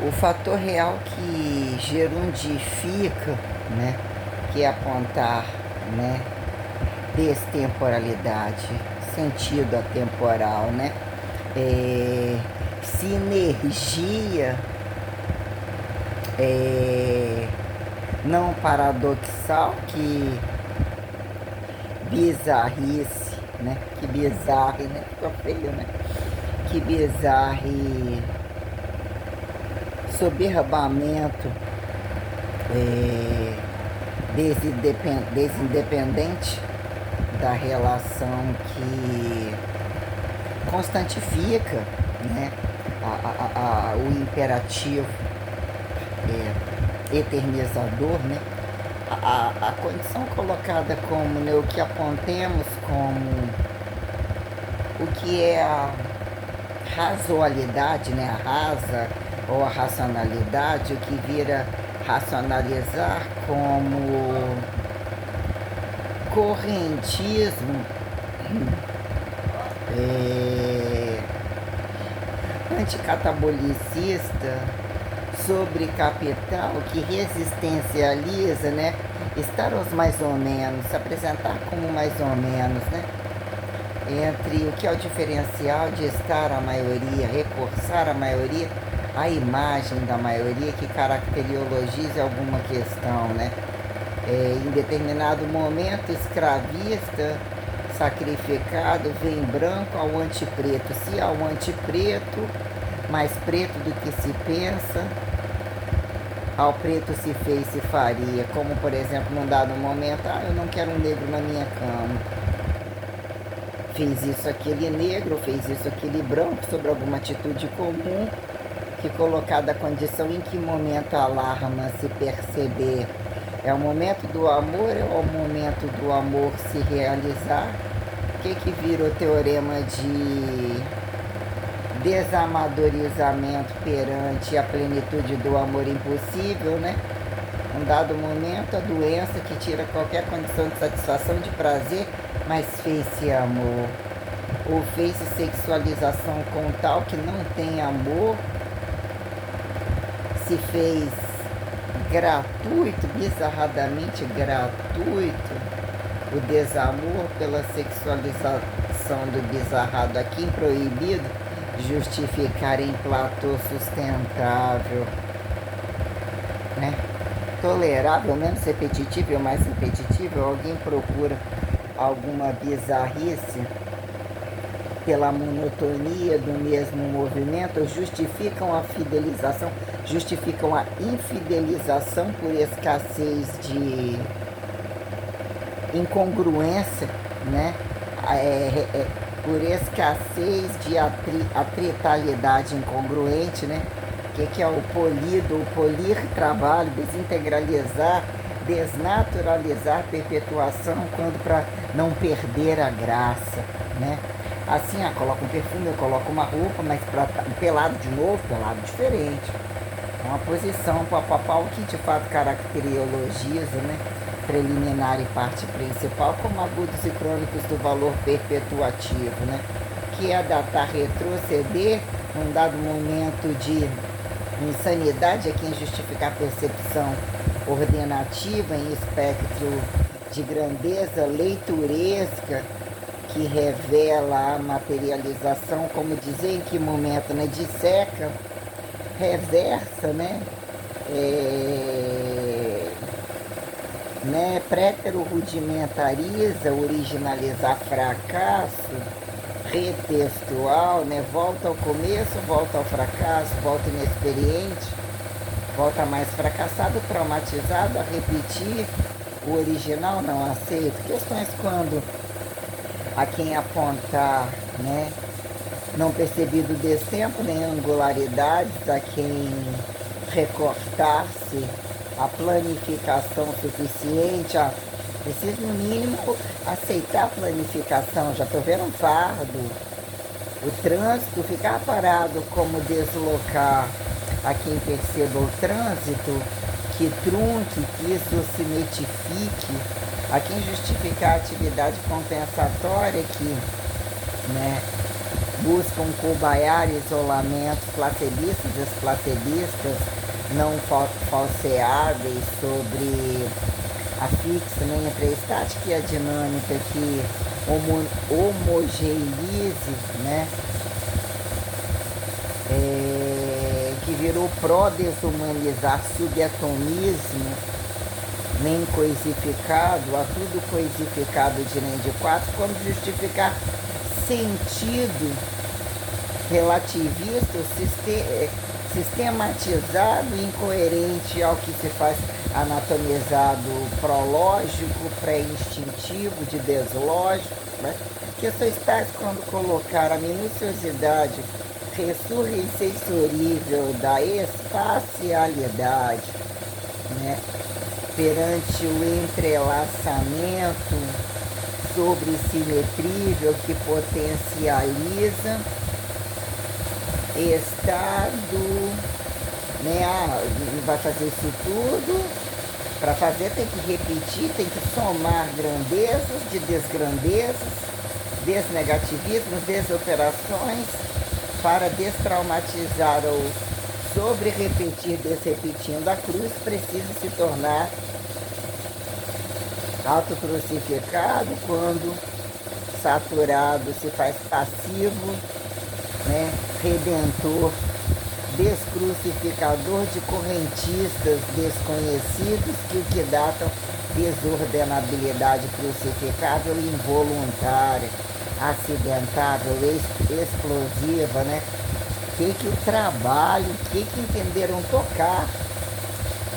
O fator real que gerundifica, né, que é apontar, né, destemporalidade, sentido atemporal, né, sinergia, não paradoxal, que bizarrice, né, que bizarre, né, ficou feio, né, que bizarre, soberbamento, desindependente da relação que constantifica, né, o imperativo eternizador, né, a condição colocada como, né, o que apontemos como o que é a razoalidade, né, a rasa ou a racionalidade, o que vira racionalizar como correntismo anticatabolicista sobre capital que resistencializa, né, estar aos mais ou menos, se apresentar como mais ou menos, né, entre o que é o diferencial de estar a maioria, reforçar a maioria, a imagem da maioria que caracteriologize alguma questão, né? Em determinado momento, escravista, sacrificado, vem branco ao antipreto. Se ao antipreto, mais preto do que se pensa, ao preto se fez, se faria. Como, por exemplo, num dado momento, eu não quero um negro na minha cama. Fez isso aquele negro, fez isso aquele branco, sobre alguma atitude comum, que colocada a condição em que momento alarma se perceber. É o momento do amor, é o momento do amor se realizar. O que vira o teorema de desamadorizamento perante a plenitude do amor impossível, né? Um dado momento, a doença que tira qualquer condição de satisfação, de prazer, mas fez-se amor. Ou fez-se sexualização com tal que não tem amor, se fez gratuito, bizarradamente gratuito, o desamor pela sexualização do bizarrado aqui proibido, justificar em platô sustentável, né? Tolerável, menos repetitível, mais repetitível, alguém procura alguma bizarrice pela monotonia do mesmo movimento, justificam a fidelização, justificam a infidelização por escassez de incongruência, né? Por escassez de atritalidade incongruente, né? Que é o polido, o polir trabalho, desintegralizar, desnaturalizar perpetuação, quando para não perder a graça, né? Assim, coloca um perfume, eu coloco uma roupa, mas pelado de novo, pelado diferente. É uma posição papapá, o que de fato caracteriologiza, né? Preliminar e parte principal, como agudos e crônicos do valor perpetuativo, né? Que é datar, retroceder, num dado momento de insanidade, é quem justificar a percepção ordenativa em espectro de grandeza leituresca, que revela a materialização, como dizer em que momento, né? Disseca, reversa, né? Prétero rudimentariza, originalizar fracasso, retextual, né? Volta ao começo, volta ao fracasso, volta inexperiente, volta mais fracassado, traumatizado, a repetir o original, não aceito. Questões quando a quem apontar, né, não percebido o destempo, nem angularidades, a quem recortar-se a planificação suficiente, preciso no mínimo aceitar a planificação, já estou vendo um fardo, o trânsito, ficar parado, como deslocar a quem perceba o trânsito, que trunque, que isso se metifique, a quem justificar a atividade compensatória que, né, buscam cobaiar isolamentos placebistas, desplacebistas, não falseáveis sobre a fixa, nem entre a estática e a dinâmica que homogeneize, né? Que virou pró-desumanizar, subatomismo, nem coisificado, a tudo coisificado de nem de quatro, como justificar sentido relativista, sistematizado e incoerente ao que se faz anatomizado prológico, pré-instintivo, de deslógico, né? Que só está quando colocar a minuciosidade ressurge insensorível da espacialidade, né? Perante o entrelaçamento sobre simetrível que potencializa estado, né? Vai fazer isso tudo. Para fazer tem que repetir, tem que somar grandezas de desgrandezas, desnegativismos, desoperações, para destraumatizar ou sobre-repetir, desrepetindo a cruz, precisa se tornar autocrucificado quando saturado se faz passivo, né? Redentor, descrucificador de correntistas desconhecidos que o que datam desordenabilidade crucificável involuntária, acidentável, explosiva, né? Que o trabalho, que entenderam tocar,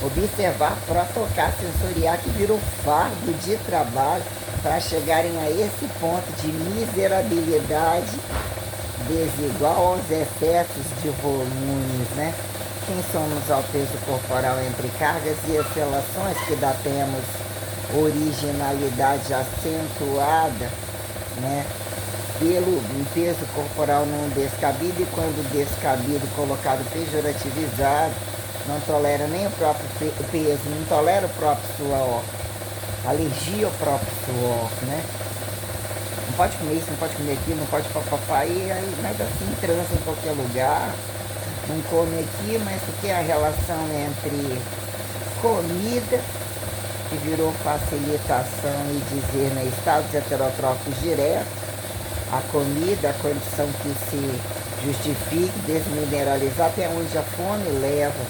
observar para tocar, sensoriar, que virou fardo de trabalho para chegarem a esse ponto de miserabilidade desigual aos excessos de volumes, né? Quem somos ao peso corporal entre cargas e oscilações que dá temos originalidade acentuada, né? Pelo peso corporal não descabido, e quando descabido colocado pejorativizado, não tolera nem o próprio peso, não tolera o próprio suor, alergia ao próprio suor, né? Não pode comer isso, não pode comer aquilo, não pode papapá, e aí nada assim transa em qualquer lugar, não come aqui, mas o que é a relação entre comida, que virou facilitação e dizer, né, estados heterotróficos diretos, a comida, a condição que se justifique, desmineralizar, até onde a fome leva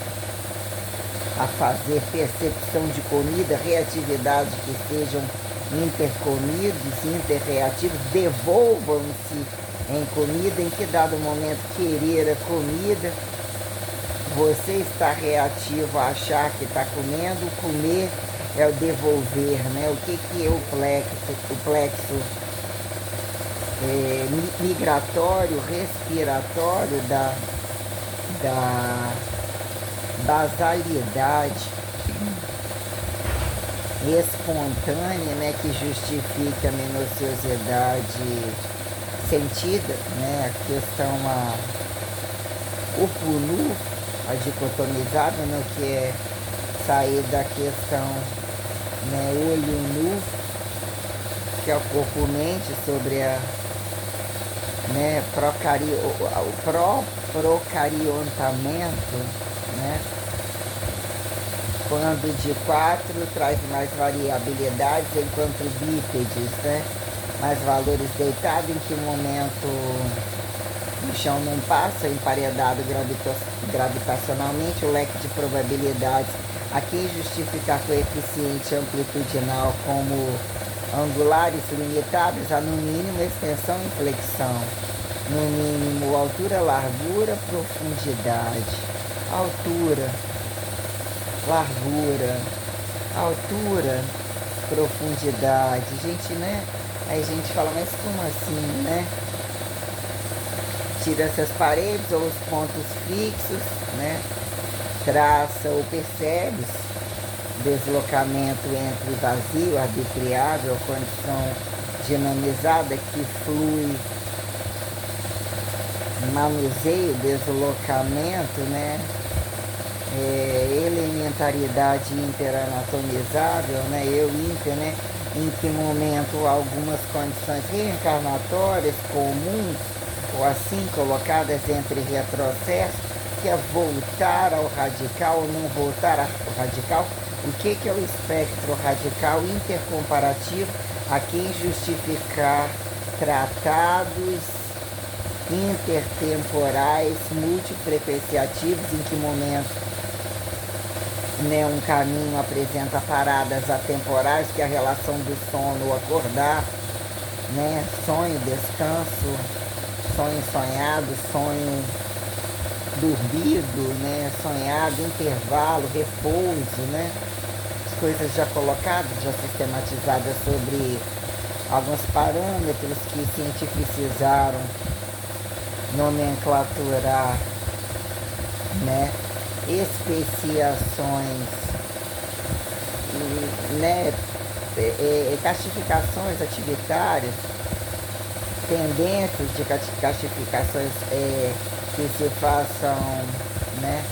a fazer percepção de comida, reatividades que sejam intercomidos, interreativos, devolvam-se em comida, em que dado momento querer a comida, você está reativo a achar que está comendo, comer é o devolver, né? O que é o plexo migratório, respiratório da basalidade espontânea, né, que justifica a minuciosidade sentida, né, a questão o nu, a dicotomizada, né, que é sair da questão, né, olho nu, que é o corpo-mente, sobre a, né, o procariontamento, né? Quando de 4 traz mais variabilidades, enquanto bípedes, né? Mais valores deitados, em que momento o chão não passa, emparedado gravitacionalmente, o leque de probabilidades. Aqui justificar coeficiente amplitudinal como angulares limitados a no mínimo extensão e flexão, no mínimo altura, largura, profundidade, altura, largura, altura, profundidade. Gente, né? Aí a gente fala, mas como assim, né? Tira essas paredes ou os pontos fixos, né? Traça ou percebe deslocamento entre vazio, arbitriável, condição dinamizada que flui, manuseio, deslocamento, né? Elementaridade interatomizável, né? Eu inter, né? Em que momento algumas condições reencarnatórias comuns ou assim colocadas entre retrocesso, que é voltar ao radical ou não voltar ao radical. O que é o espectro radical intercomparativo? A quem justificar tratados intertemporais multifrequenciativos, em que momento, né, um caminho apresenta paradas atemporais, que é a relação do sono, acordar, né, sonho, descanso, sonho sonhado, sonho dormido, né, sonhado, intervalo, repouso, né, as coisas já colocadas, já sistematizadas sobre alguns parâmetros que cientificizaram, nomenclaturar, né, especiações, né, classificações ativitárias, tendências de classificações que se façam, né,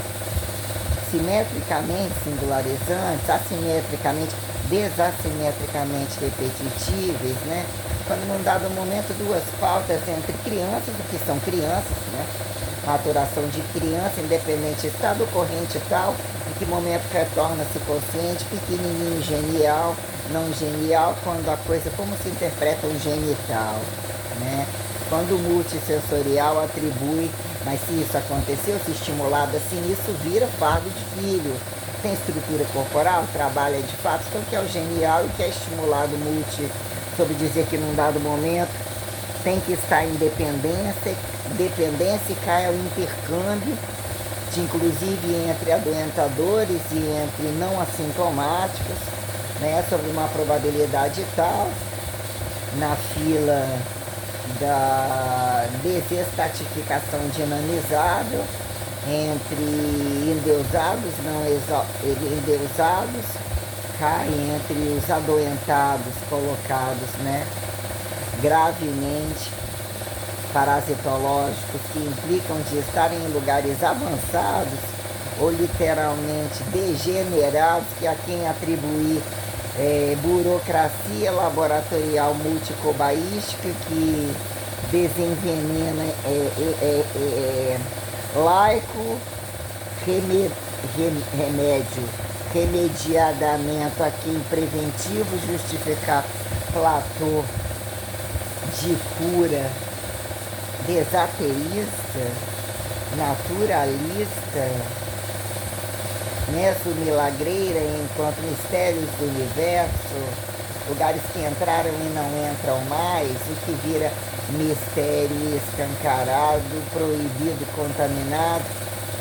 simetricamente singularizantes, assimetricamente, desassimetricamente repetitíveis, né? Quando num dado momento duas pautas entre crianças, o que são crianças, né? Maturação de criança, independente estado corrente tal, em que momento retorna-se consciente, pequenininho, genial, não genial, quando a coisa, como se interpreta o genital, né? Quando o multissensorial atribui, mas se isso aconteceu, se estimulado assim, isso vira fardo de filho. Tem estrutura corporal, trabalha de fato, então que é o genial e que é estimulado sobre dizer que num dado momento tem que estar em dependência e cai ao intercâmbio, de, inclusive entre adoentadores e entre não assintomáticos, né, sobre uma probabilidade tal, na fila da desestatificação dinamizável entre endeusados, não endeusados, cai entre os adoentados colocados, né, gravemente parasitológicos, que implicam de estarem em lugares avançados ou literalmente degenerados, que a quem atribuir burocracia laboratorial multicobaística que desenvenena laico, remédio, remediadamento a quem preventivo justificar platô de cura, desateísta, naturalista, meso-milagreira enquanto mistérios do universo, lugares que entraram e não entram mais, o que vira mistério escancarado, proibido, contaminado,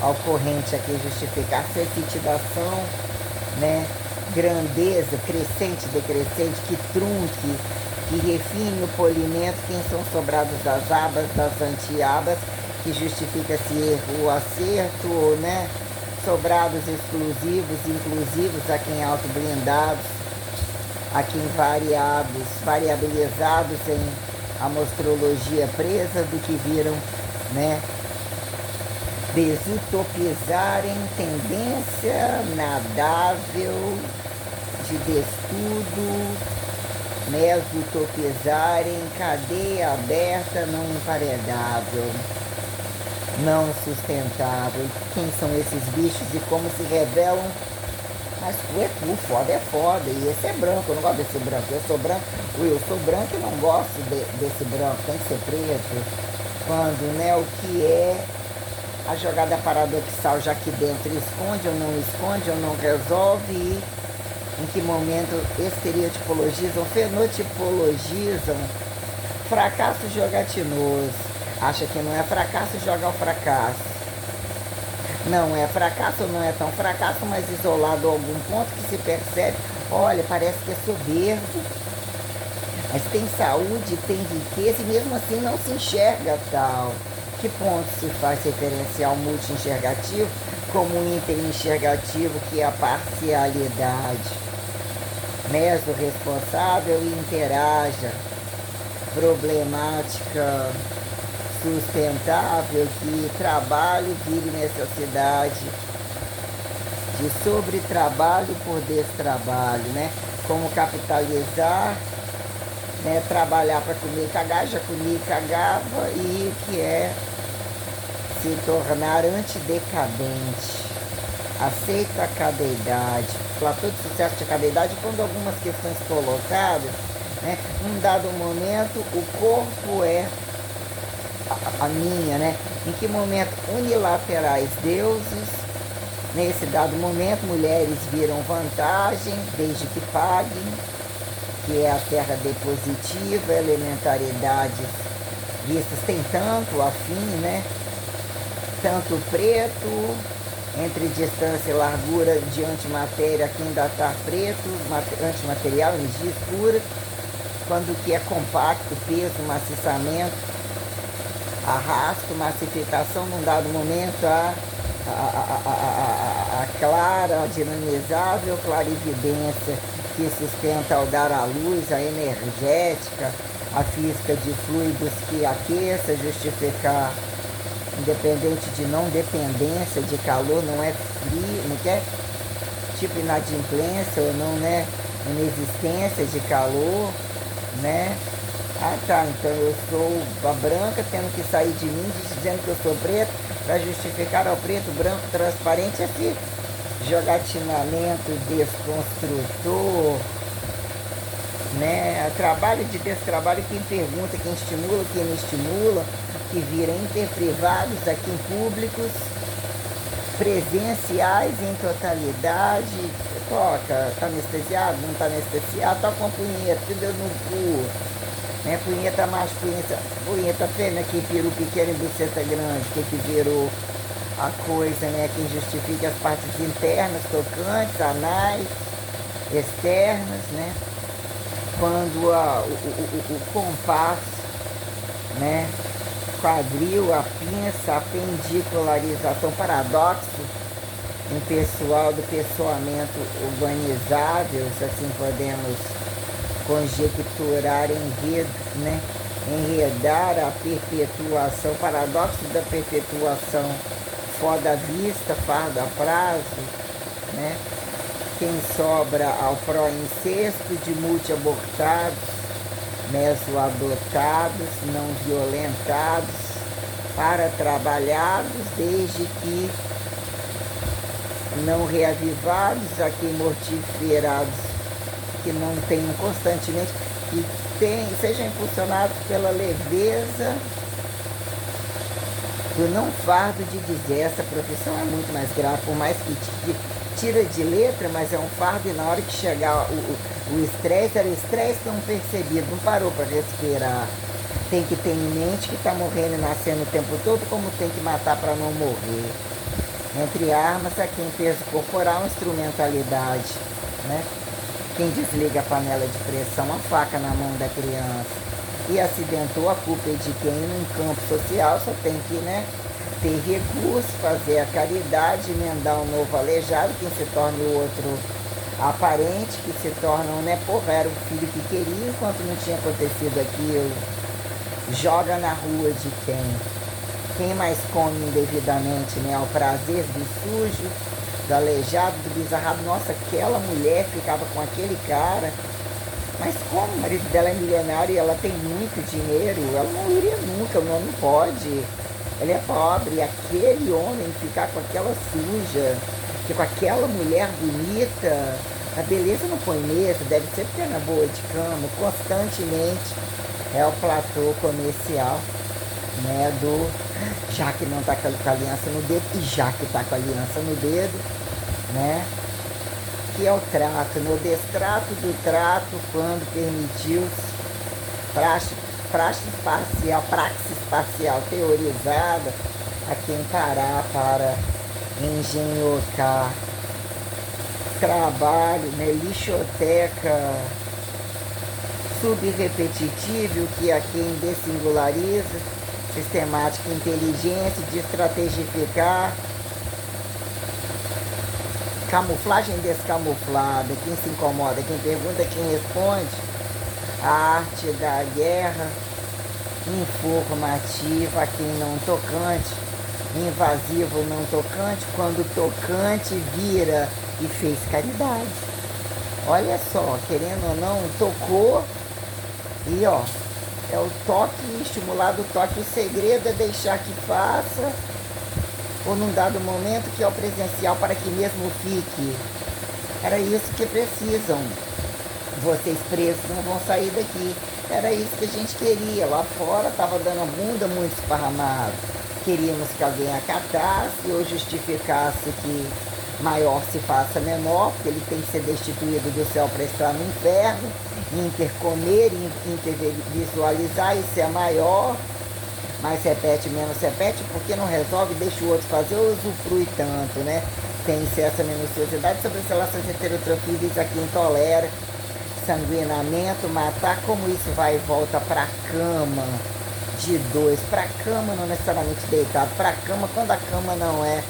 ao corrente aqui justificar sensitivação, né? Grandeza, crescente, decrescente, que trunque, que refine o polimento, quem são sobrados das abas, das antiabas, que justifica-se erro ou acerto, ou, né? Sobrados exclusivos, inclusivos, a quem autoblindados, a quem variabilizados em amostrologia presa, do que viram, né, desutopizarem tendência nadável de destudo, mesutopizarem cadeia aberta não emparedável, não sustentável. Quem são esses bichos e como se revelam? Mas o foda é foda, e esse é branco, eu não gosto desse branco, eu sou branco e não gosto desse branco, tem que ser preto. Quando, né, o que é a jogada paradoxal, já que dentro esconde ou não resolve, e em que momento estereotipologizam, fenotipologizam, fracasso jogatinoso, acha que não é fracasso, joga ao fracasso. Não é fracasso, não é tão fracasso, mas isolado a algum ponto que se percebe, olha, parece que é soberbo, mas tem saúde, tem riqueza e mesmo assim não se enxerga tal. Que ponto se faz referencial multi-enxergativo como um inter-enxergativo, que é a parcialidade? Meso-responsável e interaja, problemática sustentável, que trabalho vire necessidade de sobretrabalho por destrabalho, né? Como capitalizar né, trabalhar para comer e cagar, já comia e cagava, e o que é se tornar antidecadente, aceita a cada idade, platô de sucesso de cada idade, quando algumas questões colocadas, né, num dado momento o corpo é a minha, né? Em que momento unilaterais deuses, nesse dado momento mulheres viram vantagem, desde que paguem, que é a terra depositiva, elementaridades vistas tem tanto afim, né? Tanto preto, entre distância e largura de antimatéria, que ainda está preto, antimaterial, energia escura, quando o que é compacto, peso, maciçamento, arrasto, massificação, num dado momento, a clara, a dinamizável clarividência que sustenta ao dar à luz, a energética, a física de fluidos que aqueça, justificar, independente de não dependência de calor, não é frio, não quer tipo inadimplência ou não, né? Inexistência de calor, né? Ah tá, então eu sou a branca tendo que sair de mim dizendo que eu sou preto para justificar ao preto, branco, transparente, esse jogatinamento desconstrutor, né? Trabalho de destrabalho, quem pergunta, quem estimula, quem não estimula, que vira interprivados aqui em públicos, presenciais em totalidade, toca, tá anestesiado, não tá anestesiado, toca uma punheta, dedo no cu, né? Punheta macho, punheta fêmea, que peru pequeno e buceta grande, que virou a coisa, né? Quem justifica as partes internas, tocantes, anais, externas, né? Quando o compasso, né? Quadril, a pinça, a pendicularização, paradoxo impessoal do pessoamento urbanizável, se assim podemos conjecturar, né? Enredar a perpetuação, paradoxo da perpetuação, foda à vista, fardo a prazo, né? Quem sobra ao pró-incesto de multi-abortados, meso-adotados, não violentados, para trabalhados, desde que não reavivados, a quem mortiferados, que não tenham constantemente, que sejam impulsionados pela leveza do não fardo de dizer, essa profissão é muito mais grave, por mais que tira de letra, mas é um fardo, e na hora que chegar o estresse, era estresse não percebido, não parou para respirar. Tem que ter em mente que está morrendo e nascendo o tempo todo, como tem que matar para não morrer. Entre armas, aqui em peso corporal, instrumentalidade, né? Quem desliga a panela de pressão, a faca na mão da criança, e acidentou, a culpa é de quem num campo social só tem que, né, ter recurso, fazer a caridade, emendar um novo aleijado, quem se torna o outro aparente, que se tornam, né, porra, era o filho que queria, enquanto não tinha acontecido aquilo. Joga na rua de quem? Quem mais come indevidamente, né, ao prazer do sujo, do aleijado, do bizarrado. Nossa, aquela mulher ficava com aquele cara, mas como o marido dela é milionário e ela tem muito dinheiro, ela não iria nunca, não pode. Ela é pobre, e aquele homem ficar com aquela suja, que com aquela mulher bonita, a beleza não põe medo, deve ser perna boa de cama, constantemente é o platô comercial, né, do já que não está com a aliança no dedo, e já que está com a aliança no dedo, né, que é o trato, no destrato do trato, quando permitiu-se praxis parcial teorizada, a quem parar para engenhocar, trabalho, né, lixoteca subrepetitiva, que a quem dessingulariza, sistemática inteligência de estratificar, camuflagem descamuflada, quem se incomoda, quem pergunta, quem responde, a arte da guerra, informativa, a quem não tocante, invasivo não tocante, quando tocante vira e fez caridade. Olha só, querendo ou não, tocou, E ó, é o toque, estimular do toque. O segredo é deixar que faça, ou num dado momento que é o presencial, para que mesmo fique. Era isso que precisam. Vocês presos não vão sair daqui. Era isso que a gente queria. Lá fora estava dando a bunda muito esparramado. Queríamos que alguém acatasse ou justificasse que maior se faça menor, porque ele tem que ser destituído do céu para estar no inferno, intercomer, intervisualizar, isso é maior, mas repete menos repete, porque não resolve, deixa o outro fazer ou usufrui tanto, né? Tem-se essa minuciosidade sobre as relações heterotrofíveis a quem tolera, sanguinamento, matar, como isso vai e volta para a cama de dois, para a cama não necessariamente deitado, para a cama quando a cama não é,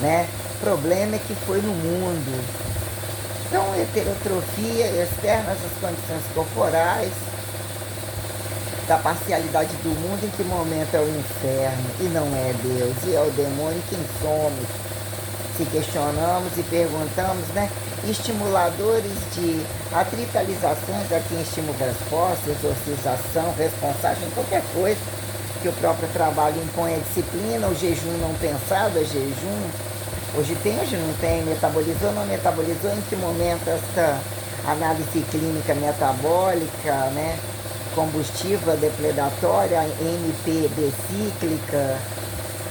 né? O problema é que foi no mundo. Então, heterotrofia externa às condições corporais, da parcialidade do mundo, em que momento é o inferno e não é Deus, e é o demônio quem somos. Se questionamos e perguntamos, né? Estimuladores de atritalizações a quem estimula resposta, exorcização, responsagem, qualquer coisa que o próprio trabalho impõe a disciplina, o jejum não pensado é jejum. Hoje tem, hoje não tem, metabolizou, não metabolizou, em que momento esta análise clínica metabólica, né? Combustível depredatória, MP decíclica,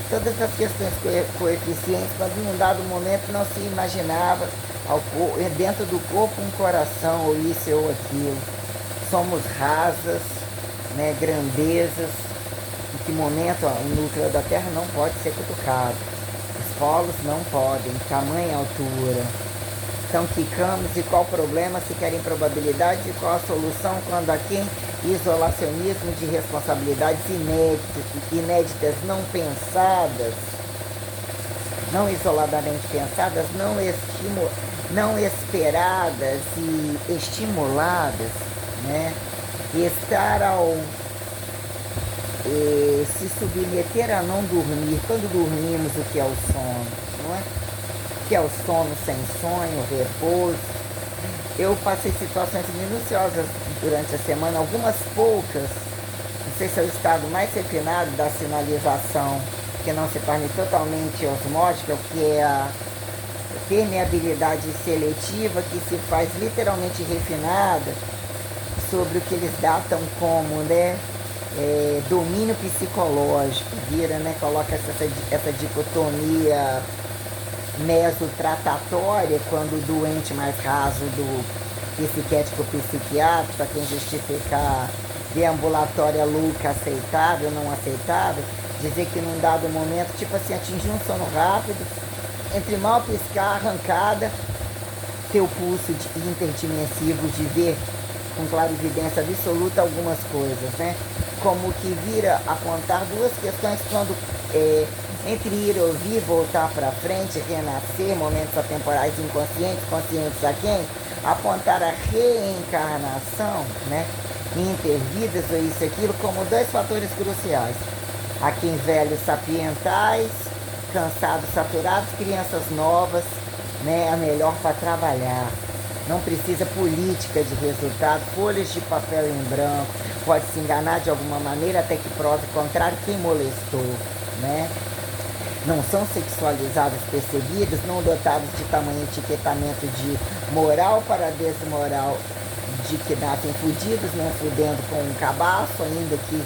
todas as questões coeficientes, quando num dado momento não se imaginava dentro do corpo um coração, ou isso ou aquilo. Somos rasas, né, grandezas, em que momento o núcleo da Terra não pode ser cutucado. Os polos não podem, tamanha altura. Então quicamos, e qual o problema se querem probabilidades, e qual a solução quando aqui isolacionismo de responsabilidades inéditas, não pensadas, não isoladamente pensadas, não esperadas e estimuladas, né? Estar ao se submeter a não dormir. Quando dormimos, o que é o sono, não é? O que é o sono sem sonho, repouso. Eu passei situações minuciosas durante a semana, algumas poucas, não sei se é o estado mais refinado da sinalização, que não se torne totalmente osmótica, o que é a permeabilidade seletiva, que se faz literalmente refinada, sobre o que eles datam como, né, domínio psicológico, vira, né, coloca essa dicotomia mesotratatória, quando o doente mais raso do psiquiátrico psiquiátrico, para quem justificar deambulatória louca aceitável, não aceitável, dizer que num dado momento, tipo assim, atingir um sono rápido, entre mal piscar, arrancada, ter o pulso interdimensivo de ver com clarividência absoluta algumas coisas, né? Como que vira apontar duas questões quando entre ir, ouvir, voltar para frente, renascer, momentos atemporais inconscientes, conscientes a quem? Apontar a reencarnação, né? Intervidas ou isso e aquilo como dois fatores cruciais. A quem velhos sapientais, cansados, saturados, crianças novas, né? A melhor para trabalhar. Não precisa política de resultado, folhas de papel em branco, pode se enganar de alguma maneira até que prove o contrário quem molestou, né? Não são sexualizados, percebidos, não dotados de tamanho etiquetamento de moral para desmoral, de que nascem fudidos, não fudendo com um cabaço, ainda que,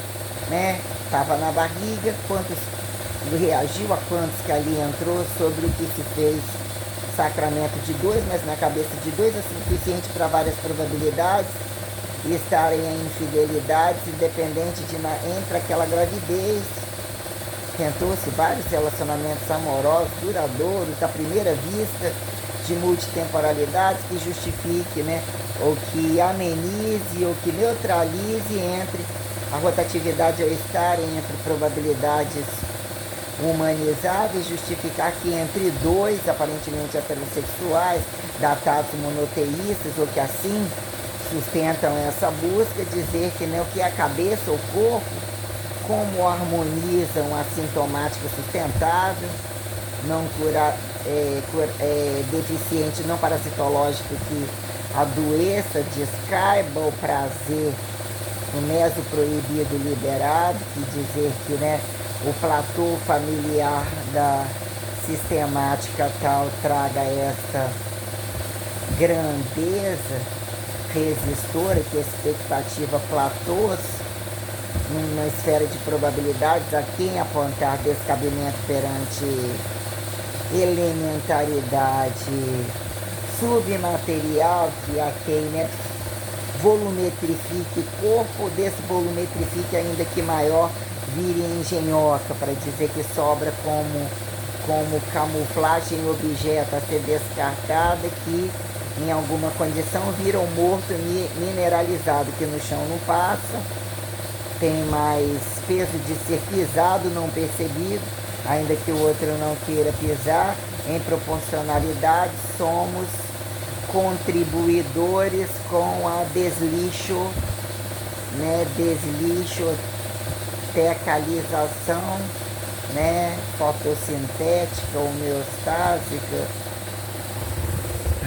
né, estava na barriga, quantos reagiu a quantos que ali entrou, sobre o que se fez sacramento de dois, mas na cabeça de dois é suficiente para várias probabilidades, e estarem em infidelidades, independente de entre aquela gravidez. Tentou-se vários relacionamentos amorosos, duradouros, à primeira vista, de multitemporalidades, que justifique, né, ou que amenize, ou que neutralize entre a rotatividade ao estarem entre probabilidades humanizáveis, justificar que entre dois aparentemente heterossexuais, datados monoteístas, ou que assim sustentam essa busca, dizer que, né, o que é a cabeça, o corpo, como harmonizam a sintomática sustentável, não deficiente, não parasitológico, que doença descaiba o prazer, o meso proibido liberado, que dizer que, né, o platô familiar da sistemática tal traga esta grandeza resistora, que é expectativa platôs, numa esfera de probabilidades, a quem apontar descabimento perante elementaridade submaterial, que a quem, né, volumetrifique o corpo, desse volumetrifique ainda que maior, vire engenhoca, para dizer que sobra como camuflagem objeto a ser descartada, que em alguma condição vira um morto mineralizado, que no chão não passa, tem mais peso de ser pisado, não percebido, ainda que o outro não queira pisar. Em proporcionalidade, somos contribuidores com a deslixo, né, deslixotecalização, né, fotossintética, homeostásica.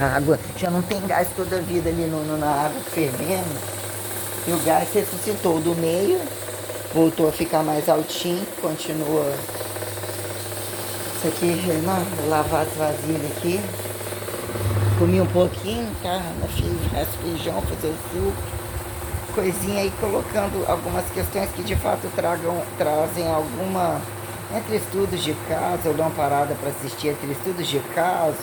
A água já não tem gás toda a vida ali na água fervendo, e o gás ressuscitou do meio, voltou a ficar mais altinho, continua. Isso aqui, não, vou lavar as vasilhas aqui. Comi um pouquinho, tá? Fiz feijão, fazer o suco, coisinha aí, colocando algumas questões que de fato trazem alguma, entre estudos de caso. Eu dou uma parada para assistir entre estudos de caso,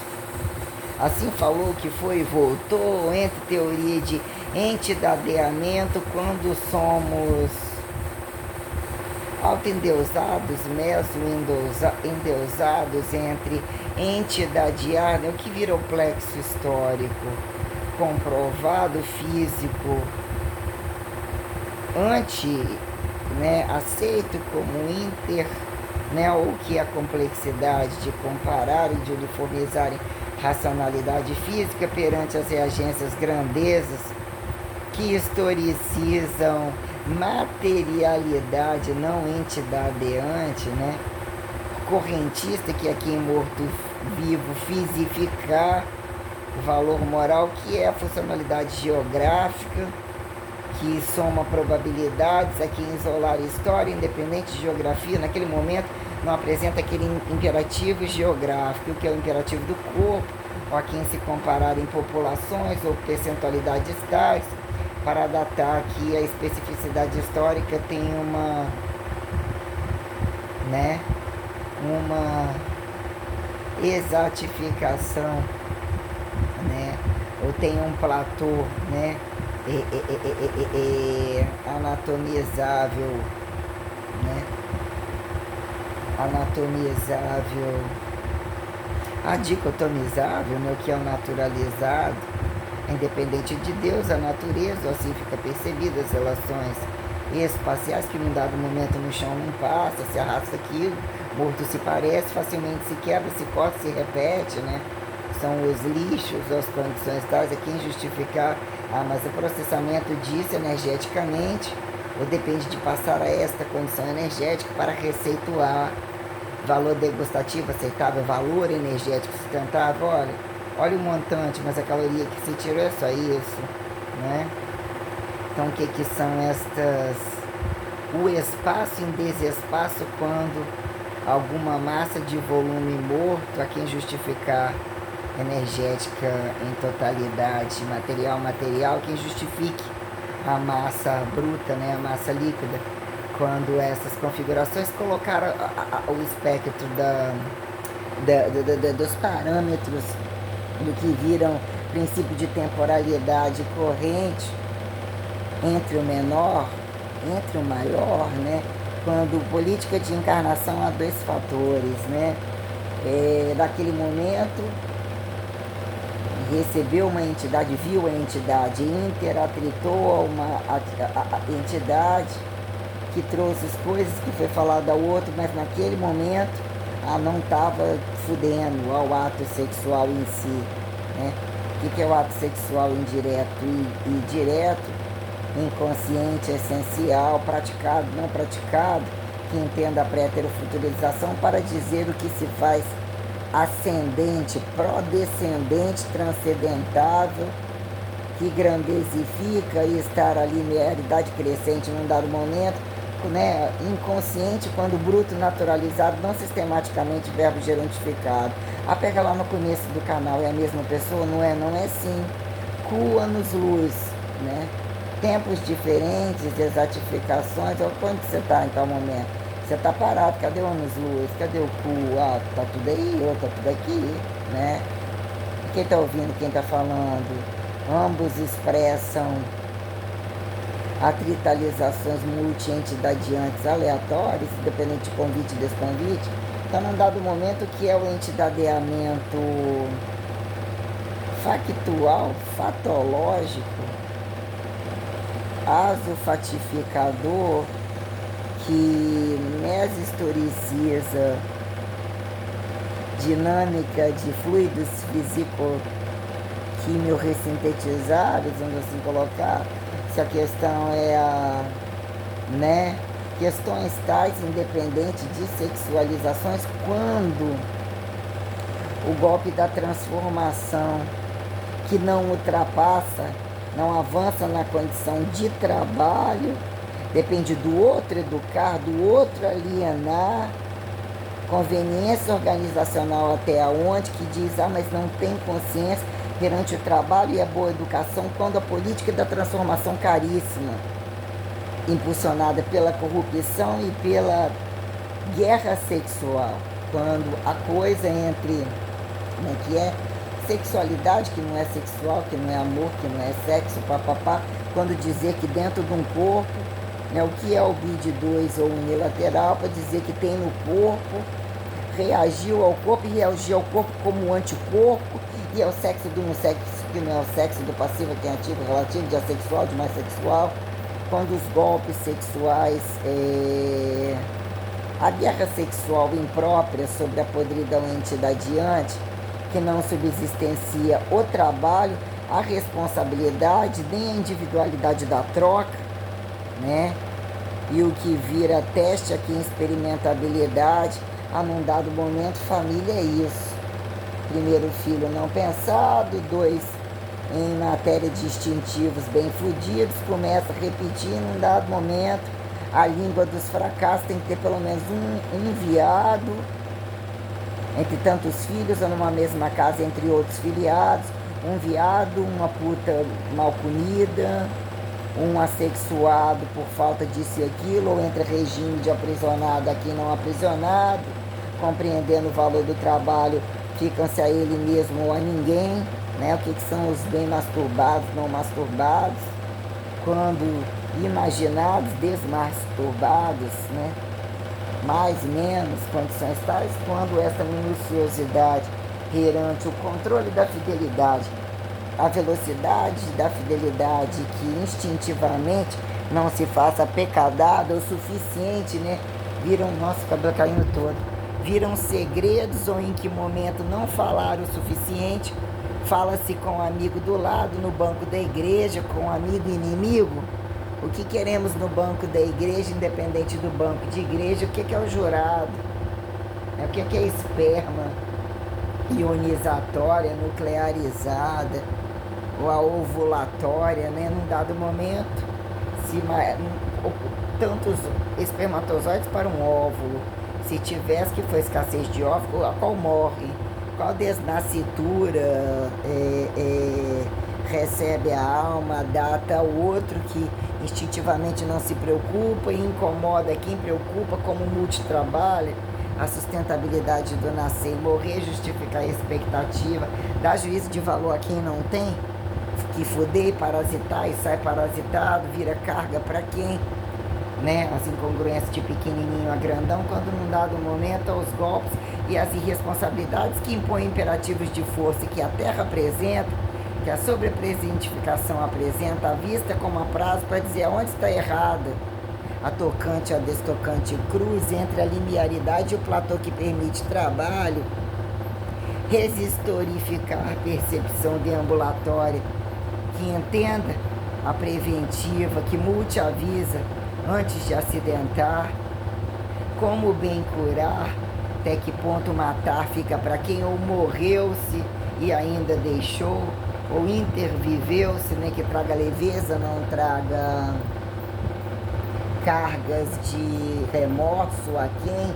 assim falou que foi e voltou, entre teoria de entidadeamento, quando somos auto-endeusados, meso-endeusados, entre entidadiar, né, o que vira o plexo histórico, comprovado, físico, né, aceito como inter, né, ou que a complexidade de comparar e de uniformizar racionalidade física perante as reagências grandezas que historicizam materialidade não entidadeante, né? Correntista, que aqui em Morto Vivo fisificar o valor moral, que é a funcionalidade geográfica, que soma probabilidades, aqui em isolar história, independente de geografia, naquele momento não apresenta aquele imperativo geográfico, que é o imperativo do corpo, ou a quem se comparar em populações ou percentualidades tais. Para datar que a especificidade histórica tem uma, né, uma exatificação, né, ou tem um platô, né, anatomizável, né, dicotomizável, né, o que é o naturalizado, independente de Deus, a natureza, assim fica percebida as relações espaciais, que num dado momento no chão não passa, se arrasta aquilo, morto se parece, facilmente se quebra, se corta, se repete, né? São os lixos, as condições tais, é quem justificar, mas o processamento disso energeticamente, ou depende de passar a esta condição energética para receituar valor degustativo aceitável, valor energético sustentável. Olha o montante, mas a caloria que se tirou é só isso, né? Então, o que são estas... O espaço em desespaço, quando alguma massa de volume morto, a quem justificar energética em totalidade, material, quem justifique a massa bruta, né? A massa líquida, quando essas configurações colocaram o espectro dos parâmetros do que viram princípio de temporalidade corrente entre o menor, entre o maior, né? Quando política de encarnação há dois fatores, né? Naquele momento, recebeu uma entidade, viu a entidade, interatritou a uma entidade que trouxe as coisas que foi falado ao outro, mas naquele momento não estava fudendo ao ato sexual em si, né? O que é o ato sexual indireto e direto, inconsciente, essencial, praticado, não praticado, que entenda a pré-heterofuturização para dizer o que se faz ascendente, prodescendente, transcendentável, que grandecifica e estar ali em realidade crescente num dado momento, né, inconsciente quando bruto naturalizado, não sistematicamente verbo gerontificado. A pega lá no começo do canal, é a mesma pessoa? Não é? Não é sim. Cu anos luz, né? Tempos diferentes, desatificações. Onde você está em tal momento? Você está parado, cadê o anos luz? Cadê o cu? Ah, tá tudo aí, ou tá tudo aqui, né? Quem está ouvindo, quem está falando? Ambos expressam atritalizações multi-entidadiantes aleatórias, independente de convite e desconvite. Então, num dado momento, que é o entidadeamento factual, fatológico, asofatificador, que meshistoriciza dinâmica de fluidos físico-quimio-ressintetizados, vamos assim colocar, se a questão é a, né, questões tais independentes de sexualizações, quando o golpe da transformação que não ultrapassa, não avança na condição de trabalho, depende do outro educar, do outro alienar, conveniência organizacional até onde, que diz, mas não tem consciência perante o trabalho e a boa educação, quando a política da transformação caríssima, impulsionada pela corrupção e pela guerra sexual, quando a coisa entre, né, que é sexualidade, que não é sexual, que não é amor, que não é sexo, papapá, quando dizer que dentro de um corpo, né, o que é o BID2 ou unilateral, para dizer que tem no corpo, reagiu ao corpo e reagiu ao corpo como um anticorpo, e é o sexo do um sexo que não é o sexo do passivo, que é ativo, relativo, de assexual, de mais sexual, quando os golpes sexuais, a guerra sexual imprópria sobre a podridão entidadiante, que não subsistencia o trabalho, a responsabilidade, nem a individualidade da troca, né? E o que vira teste aqui em experimentabilidade, a num dado momento, família é isso. Primeiro, filho não pensado, 2, em matéria de instintivos bem fudidos, começa a repetir num dado momento, a língua dos fracassos tem que ter pelo menos um viado, entre tantos filhos ou numa mesma casa entre outros filiados, um viado, uma puta mal punida, um assexuado por falta disso e aquilo, ou entre regime de aprisionado a quem não aprisionado, compreendendo o valor do trabalho, ficam-se a ele mesmo ou a ninguém, né? O que são os bem masturbados, não masturbados, quando imaginados, desmasturbados, né? Mais, menos, condições tais, quando essa minuciosidade perante o controle da fidelidade, a velocidade da fidelidade que instintivamente não se faça pecadada o suficiente, né? Viram, nossa, cabelo caindo todo, viram segredos ou em que momento não falar o suficiente, fala-se com o amigo do lado, no banco da igreja, com o amigo inimigo. O que queremos no banco da igreja, independente do banco de igreja, o que é o jurado, o que é esperma ionizatória, nuclearizada, ou a ovulatória, né? Num dado momento, tantos espermatozoides para um óvulo, se tivesse que for escassez de óvulo, a qual morre, qual desnascitura recebe a alma, data ao outro que instintivamente não se preocupa e incomoda quem preocupa, como multitrabalha, a sustentabilidade do nascer e morrer, justificar a expectativa, dar juízo de valor a quem não tem, que fuder e parasitar e sai parasitado, vira carga para quem, né? As incongruências de pequenininho a grandão, quando num dado momento os golpes e as irresponsabilidades que impõem imperativos de força e que a Terra apresenta, que a sobrepresentificação apresenta à vista como a prazo para dizer aonde está errada a tocante, a destocante cruz entre a linearidade e o platô que permite trabalho, resistorificar a percepção deambulatória, que entenda a preventiva, que multiavisa antes de acidentar, como bem curar, até que ponto matar fica para quem ou morreu-se e ainda deixou, ou interviveu-se, né, que traga leveza, não traga cargas de remorso a quem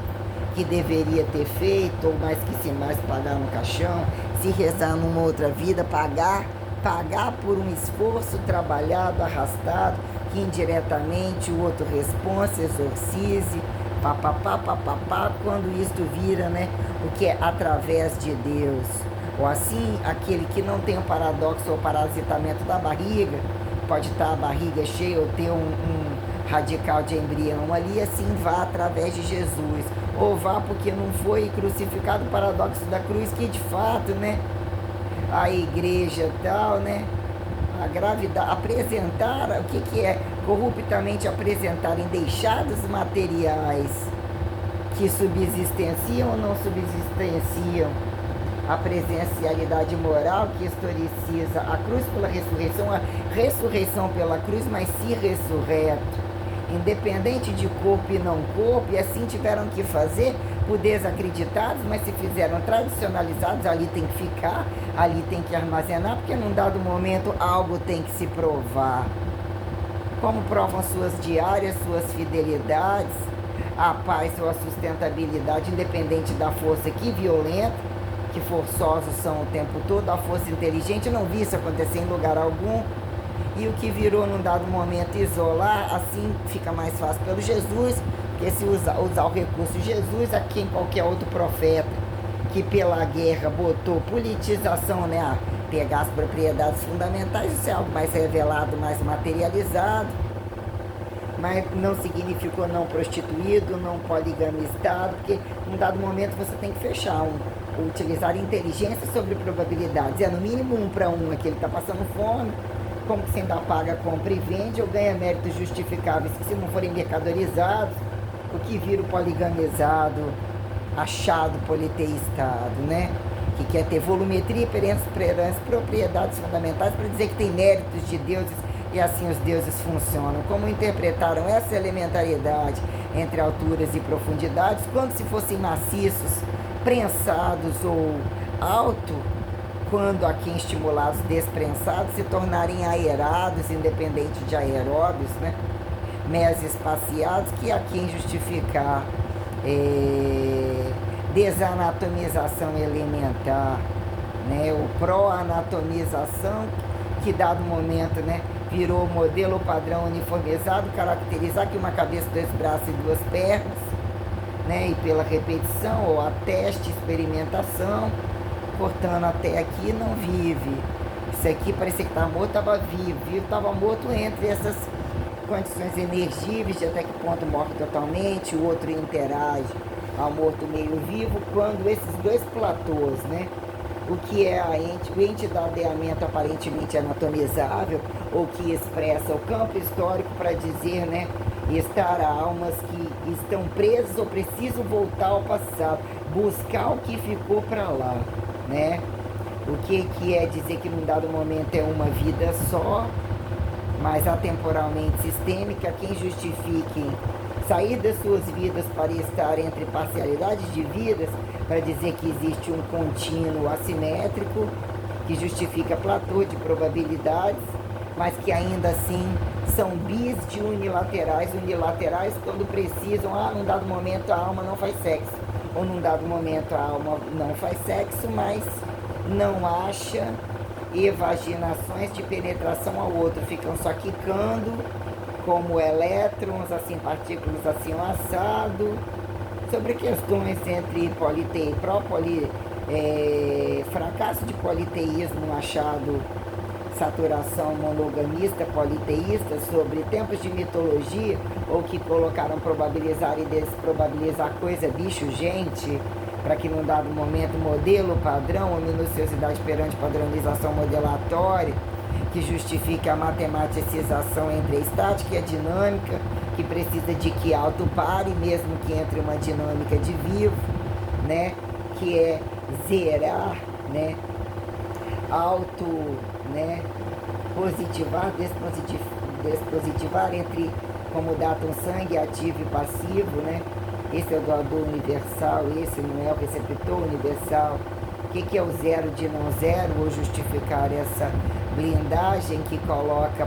que deveria ter feito, ou mais que se mais pagar no caixão, se rezar numa outra vida, pagar por um esforço trabalhado, arrastado, que indiretamente o outro responsa, exorcize, papapá, quando isto vira, né, o que é através de Deus. Ou assim, aquele que não tem o paradoxo ou parasitamento da barriga, pode estar a barriga cheia ou ter um radical de embrião ali, assim vá através de Jesus. Ou vá porque não foi crucificado o paradoxo da cruz, que de fato, né, a igreja tal, né, a gravidade, apresentar, o que é? Corruptamente apresentarem deixados materiais que subsistenciam ou não subsistenciam a presencialidade moral que historiciza a cruz pela ressurreição, a ressurreição pela cruz, mas se ressurreto, independente de corpo e não corpo, e assim tiveram que fazer por desacreditados, mas se fizeram tradicionalizados, ali tem que ficar, ali tem que armazenar, porque num dado momento algo tem que se provar. Como provam suas diárias, suas fidelidades, a paz ou a sustentabilidade, independente da força que violenta, que forçosos são o tempo todo, a força inteligente, eu não vi isso acontecer em lugar algum, e o que virou num dado momento isolar, assim fica mais fácil pelo Jesus, porque se usar o recurso de Jesus, a quem qualquer outro profeta que pela guerra botou politização, né, a pegar as propriedades fundamentais, isso é algo mais revelado, mais materializado, mas não significou não prostituído, não poligamistado, porque num dado momento você tem que fechar utilizar inteligência sobre probabilidades, é no mínimo 1 para 1, aquele que está passando fome, como que você ainda paga, compra e vende, ou ganha méritos justificáveis que se não forem mercadorizados, o que vira o poligamizado, achado politeistado, né? Que quer ter volumetria e perseverança, propriedades fundamentais para dizer que tem méritos de deuses e assim os deuses funcionam. Como interpretaram essa elementaridade entre alturas e profundidades, quando se fossem maciços, prensados ou alto, quando a quem estimulados desprensados se tornarem aerados, independente de aeróbios, né? Mesoespaciados, que a quem justificar desanatomização elementar, né? O pró-anatomização, que dado momento, né, virou modelo padrão uniformizado, caracterizar que uma cabeça, 2 braços e 2 pernas, né, e pela repetição ou a teste, experimentação, cortando até aqui, não vive. Isso aqui parecia que estava morto, estava vivo. Vivo estava morto entre essas condições energivas, de até que ponto morre totalmente, o outro interage ao morto meio vivo, quando esses dois platôs, né, o que é o entidadeamento aparentemente anatomizável, ou que expressa o campo histórico para dizer, né, estar a almas que estão presas ou precisam voltar ao passado, buscar o que ficou para lá, né? O que é dizer que num dado momento é uma vida só, mas atemporalmente sistêmica, quem justifique sair das suas vidas para estar entre parcialidades de vidas, para dizer que existe um contínuo assimétrico, que justifica platô de probabilidades, mas que ainda assim são bis de unilaterais quando precisam, num dado momento a alma não faz sexo, ou num dado momento a alma não faz sexo, mas não acha evaginações de penetração ao outro, ficam só quicando como elétrons, assim, partículas assim, um assado, sobre questões entre fracasso de politeísmo, achado saturação monogamista, politeísta, sobre tempos de mitologia, ou que colocaram probabilizar e desprobabilizar coisa, bicho, gente, para que num dado momento modelo padrão ou minuciosidade perante padronização modelatória, que justifique a matematicização entre a estática e a dinâmica, que precisa de que alto pare, mesmo que entre uma dinâmica de vivo, né, que é zerar, né, auto, né, positivar, despositivar entre como datum sangue ativo e passivo, né? Esse é o doador universal, esse não é o receptor universal, que é o zero de não zero, ou justificar essa blindagem que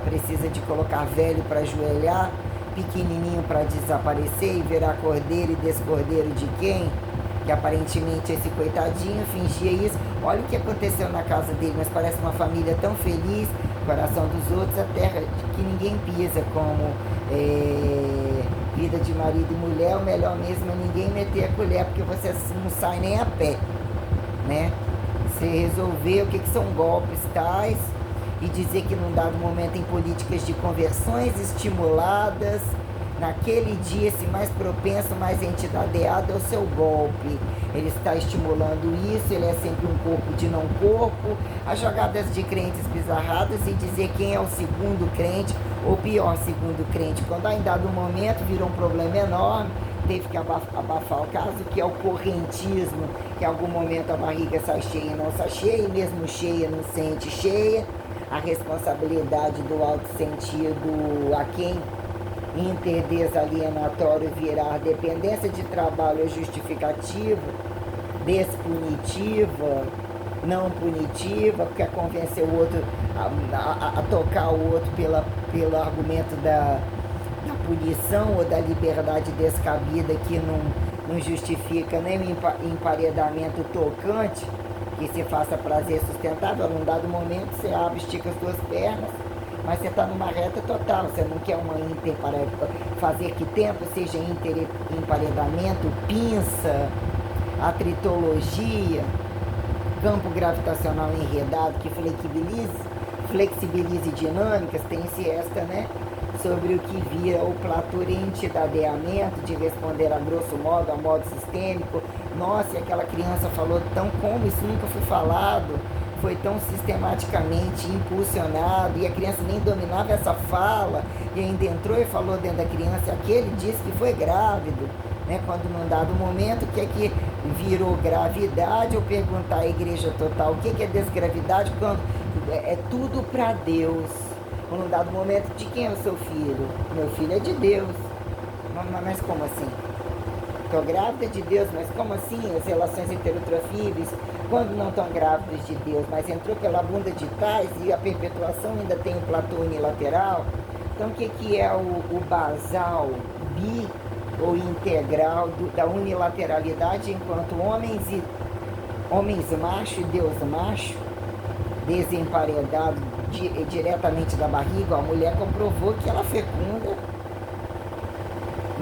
precisa de colocar velho para ajoelhar, pequenininho para desaparecer e virar cordeiro e descordeiro de quem? Que aparentemente esse coitadinho fingia isso. Olha o que aconteceu na casa dele, mas parece uma família tão feliz, coração dos outros, a terra que ninguém pisa, como vida de marido e mulher. O melhor mesmo é ninguém meter a colher, porque você não sai nem a pé, né? Você resolver o que são golpes tais e dizer que num dado momento em políticas de conversões estimuladas, naquele dia, esse mais propenso, mais entidadeado é o seu golpe. Ele está estimulando isso, ele é sempre um corpo de não corpo, as jogadas de crentes bizarradas e dizer quem é o segundo crente, ou pior, segundo crente. Quando em dado momento virou um problema enorme, teve que abafar o caso, que é o correntismo, que em algum momento a barriga sai cheia e não sai cheia, e mesmo cheia não sente cheia. A responsabilidade do alto sentido a quem interdesalienatório virar dependência de trabalho é justificativa, despunitiva, não punitiva, quer convencer o outro a tocar o outro pelo argumento da punição ou da liberdade descabida, que não justifica nem o emparedamento tocante, que se faça prazer sustentável. Num dado momento você abre, estica as duas pernas, mas você está numa reta total, você não quer uma fazer que tempo seja emparedamento, pinça, atritologia, campo gravitacional enredado que flexibilize dinâmicas, tem siesta, né? Sobre o que vira o platurientidadeamento, de responder a grosso modo, a modo sistêmico. Nossa, e aquela criança falou tão como isso nunca foi falado, foi tão sistematicamente impulsionado, e a criança nem dominava essa fala, e ainda entrou e falou dentro da criança, aquele disse que foi grávido, né? Quando num dado momento, o que é que virou gravidade, ou perguntar à igreja total, o que é desgravidade, quando é tudo para Deus. Num dado momento, de quem é o seu filho? Meu filho é de Deus. Mas como assim? Estou grávida de Deus, mas como assim? As relações heterotrofíveis, quando não estão grávidas de Deus, mas entrou pela bunda de tais, e a perpetuação ainda tem o platô unilateral. Então o que é o basal, bi ou integral da unilateralidade enquanto homens macho e Deus macho, desemparedado diretamente da barriga? A mulher comprovou que ela fecunda.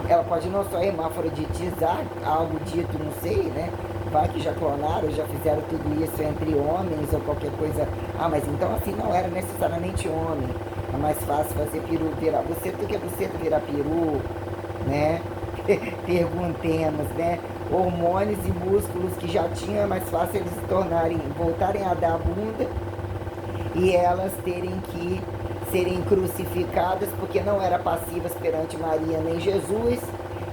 Ela pode não só hermafroditizar, algo dito, não sei, né? Vai que já clonaram, já fizeram tudo isso entre homens ou qualquer coisa. Ah, mas então assim não era necessariamente homem. É mais fácil fazer peru virar buceta do que buceta virar peru, né? Perguntemos, né? Hormônios e músculos que já tinham, é mais fácil eles voltarem a dar a bunda e elas terem que serem crucificadas porque não eram passivas perante Maria nem Jesus,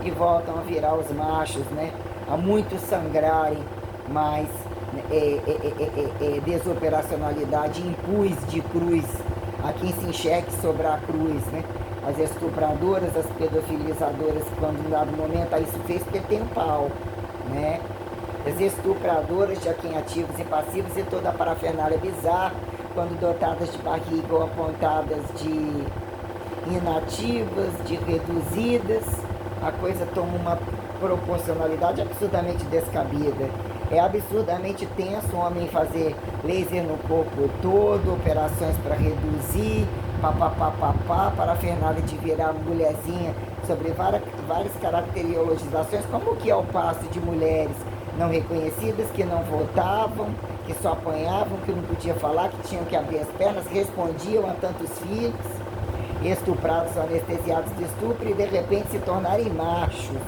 e voltam a virar os machos, né? A muitos sangrarem, mas desoperacionalidade impus de cruz a quem se enxergue sobre a cruz, né? As estupradoras, as pedofilizadoras, quando em dado momento isso fez porque tem um pau, né? As estupradoras de a quem ativos e passivos e toda a parafernália bizarra, quando dotadas de barriga ou apontadas de inativas, de reduzidas, a coisa toma uma proporcionalidade absurdamente descabida. É absurdamente tenso o homem fazer laser no corpo todo, operações para reduzir, parafernália de virar mulherzinha sobre várias caracteriologizações, como que é o passo de mulheres não reconhecidas, que não votavam, que só apanhavam, que não podia falar, que tinham que abrir as pernas, respondiam a tantos filhos, estuprados, anestesiados de estupro, e de repente se tornarem machos.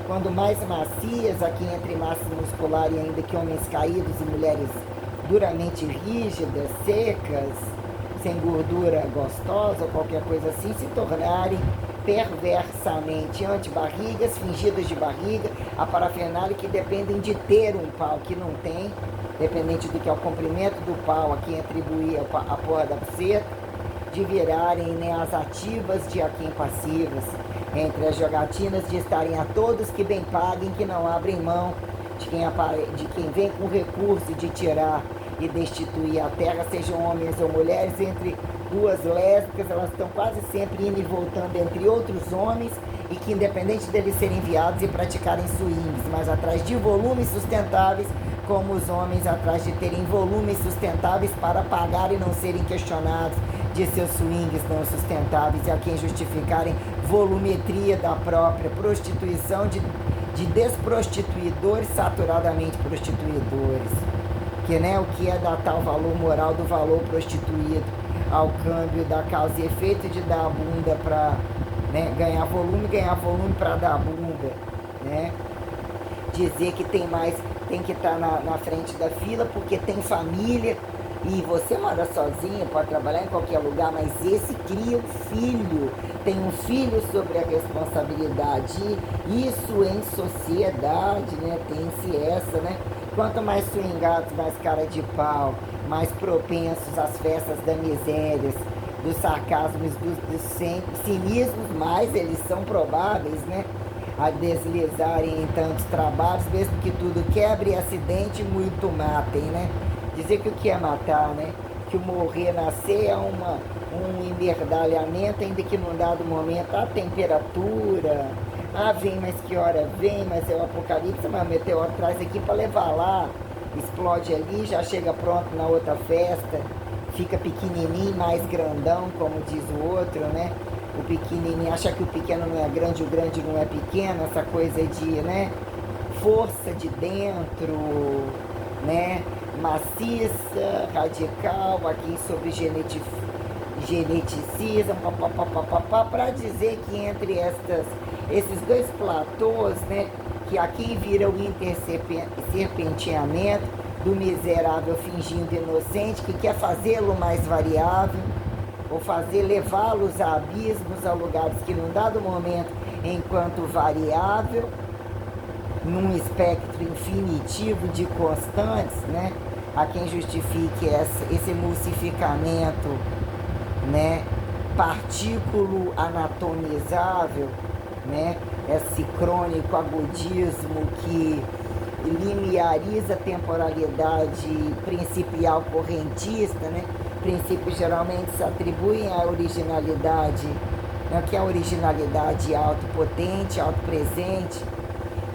Quando mais macias, aqui entre massa muscular e ainda que homens caídos e mulheres duramente rígidas, secas, sem gordura gostosa ou qualquer coisa assim, se tornarem perversamente anti-barrigas, fingidas de barriga, a parafernália que dependem de ter um pau que não tem, dependente do que é o comprimento do pau a quem atribuir a porra da buceta, de virarem, né, as ativas de a quem passivas, entre as jogatinas de estarem a todos que bem paguem, que não abrem mão de quem vem com recurso de tirar e destituir a terra, sejam homens ou mulheres, entre duas lésbicas, elas estão quase sempre indo e voltando entre outros homens, e que independente deles serem enviados e praticarem swings, mas atrás de volumes sustentáveis, como os homens atrás de terem volumes sustentáveis para pagar e não serem questionados de seus swings não sustentáveis, e a quem justificarem volumetria da própria prostituição de desprostituidores saturadamente prostituidores, que, né, o que é dar tal valor moral do valor prostituído ao câmbio da causa e efeito de dar a bunda para, né, ganhar volume para dar a bunda, né? Dizer que tem que estar na frente da fila porque tem família, e você mora sozinha, pode trabalhar em qualquer lugar, mas esse cria um filho, tem um filho sobre a responsabilidade, isso em sociedade, né, tem-se essa, né? Quanto mais swingados, mais cara de pau, mais propensos às festas da miséria, dos sarcasmos, dos cinismos, mais eles são prováveis, né, a deslizarem em tantos trabalhos, mesmo que tudo quebre e acidente muito matem, né? Dizer que o que é matar, né? Que o morrer, nascer é um emerdalhamento, ainda que num dado momento a temperatura, vem, mas que hora vem, mas é o apocalipse, mas o meteoro traz aqui para levar lá, explode ali, já chega pronto na outra festa, fica pequenininho, mais grandão, como diz o outro, né? O pequenininho, acha que o pequeno não é grande, o grande não é pequeno, essa coisa de, né? Força de dentro, né? Maciça, radical, aqui sobre geneticismo, para dizer que entre esses dois platôs, né, que aqui vira o interserpenteamento do miserável fingindo inocente, que quer fazê-lo mais variável, ou levá-los a abismos, a lugares que num dado momento, enquanto variável, num espectro infinitivo de constantes, né? A quem justifique esse emulsificamento, né? Partículo anatomizável, né? Esse crônico agudismo que lineariza a temporalidade principial correntista, né? Princípios geralmente se atribuem à originalidade, né? Que é a originalidade autopotente, autopresente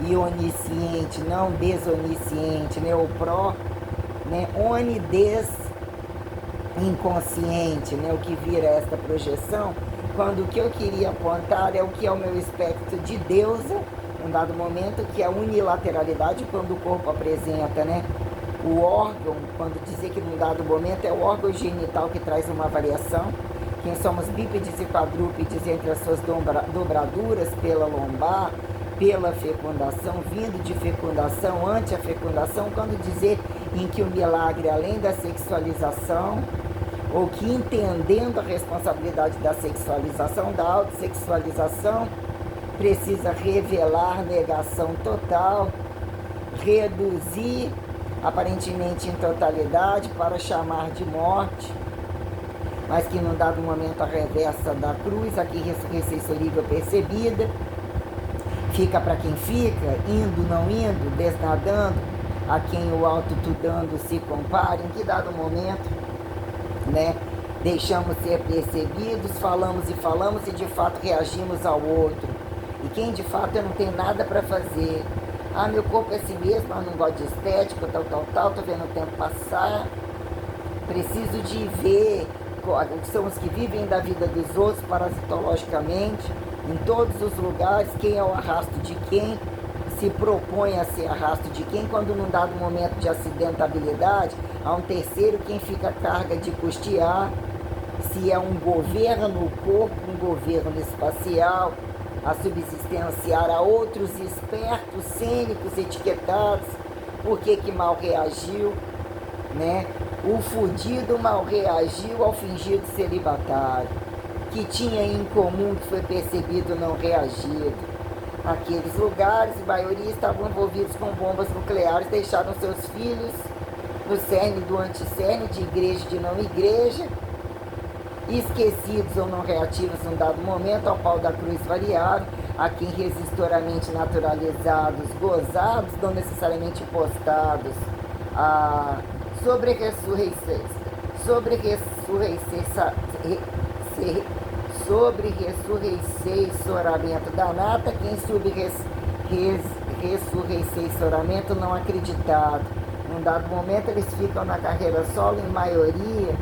e onisciente, não desonisciente, né? O pró, né? Onides inconsciente, né? O que vira esta projeção, quando o que eu queria apontar é o que é o meu espectro de deusa, num dado momento, que é a unilateralidade, quando o corpo apresenta, né, o órgão, quando dizer que num dado momento é o órgão genital que traz uma variação, quem somos bípedes e quadrúpedes entre as suas dobraduras pela lombar, pela fecundação, vindo de fecundação, ante a fecundação, quando dizer em que o milagre, além da sexualização, ou que entendendo a responsabilidade da sexualização, da autossexualização, precisa revelar negação total, reduzir aparentemente em totalidade para chamar de morte, mas que num dado momento a reversa da cruz, aqui ressurreição insolível percebida, fica para quem fica, indo, não indo, desnadando, a quem o alto tudando se compara, em que dado momento, né, deixamos ser percebidos, falamos e de fato reagimos ao outro. E quem de fato eu não tenho nada para fazer. Meu corpo é assim mesmo, eu não gosto de estética, tal, tô vendo o tempo passar. Preciso de ver, são os que vivem da vida dos outros parasitologicamente, em todos os lugares, quem é o arrasto de quem, se propõe a ser arrasto de quem, quando num dado momento de acidentabilidade, há um terceiro quem fica a carga de custear, se é um governo no corpo, um governo espacial, a subsistenciar a outros espertos, cênicos, etiquetados, por que mal reagiu, né? O fudido mal reagiu ao fingido celibatário, que tinha em comum que foi percebido não reagido. Aqueles lugares, a maioria estavam envolvidos com bombas nucleares, deixaram seus filhos no cerne do anticerne, de igreja e de não igreja, esquecidos ou não reativos num dado momento ao pau da cruz variável, a quem resistoramente naturalizados, gozados, não necessariamente impostados, sobre ressurreição, sobre ressurreiçoramento da nata, quem sobre ressurreiçoramento não acreditado. Num dado momento eles ficam na carreira solo, em maioria,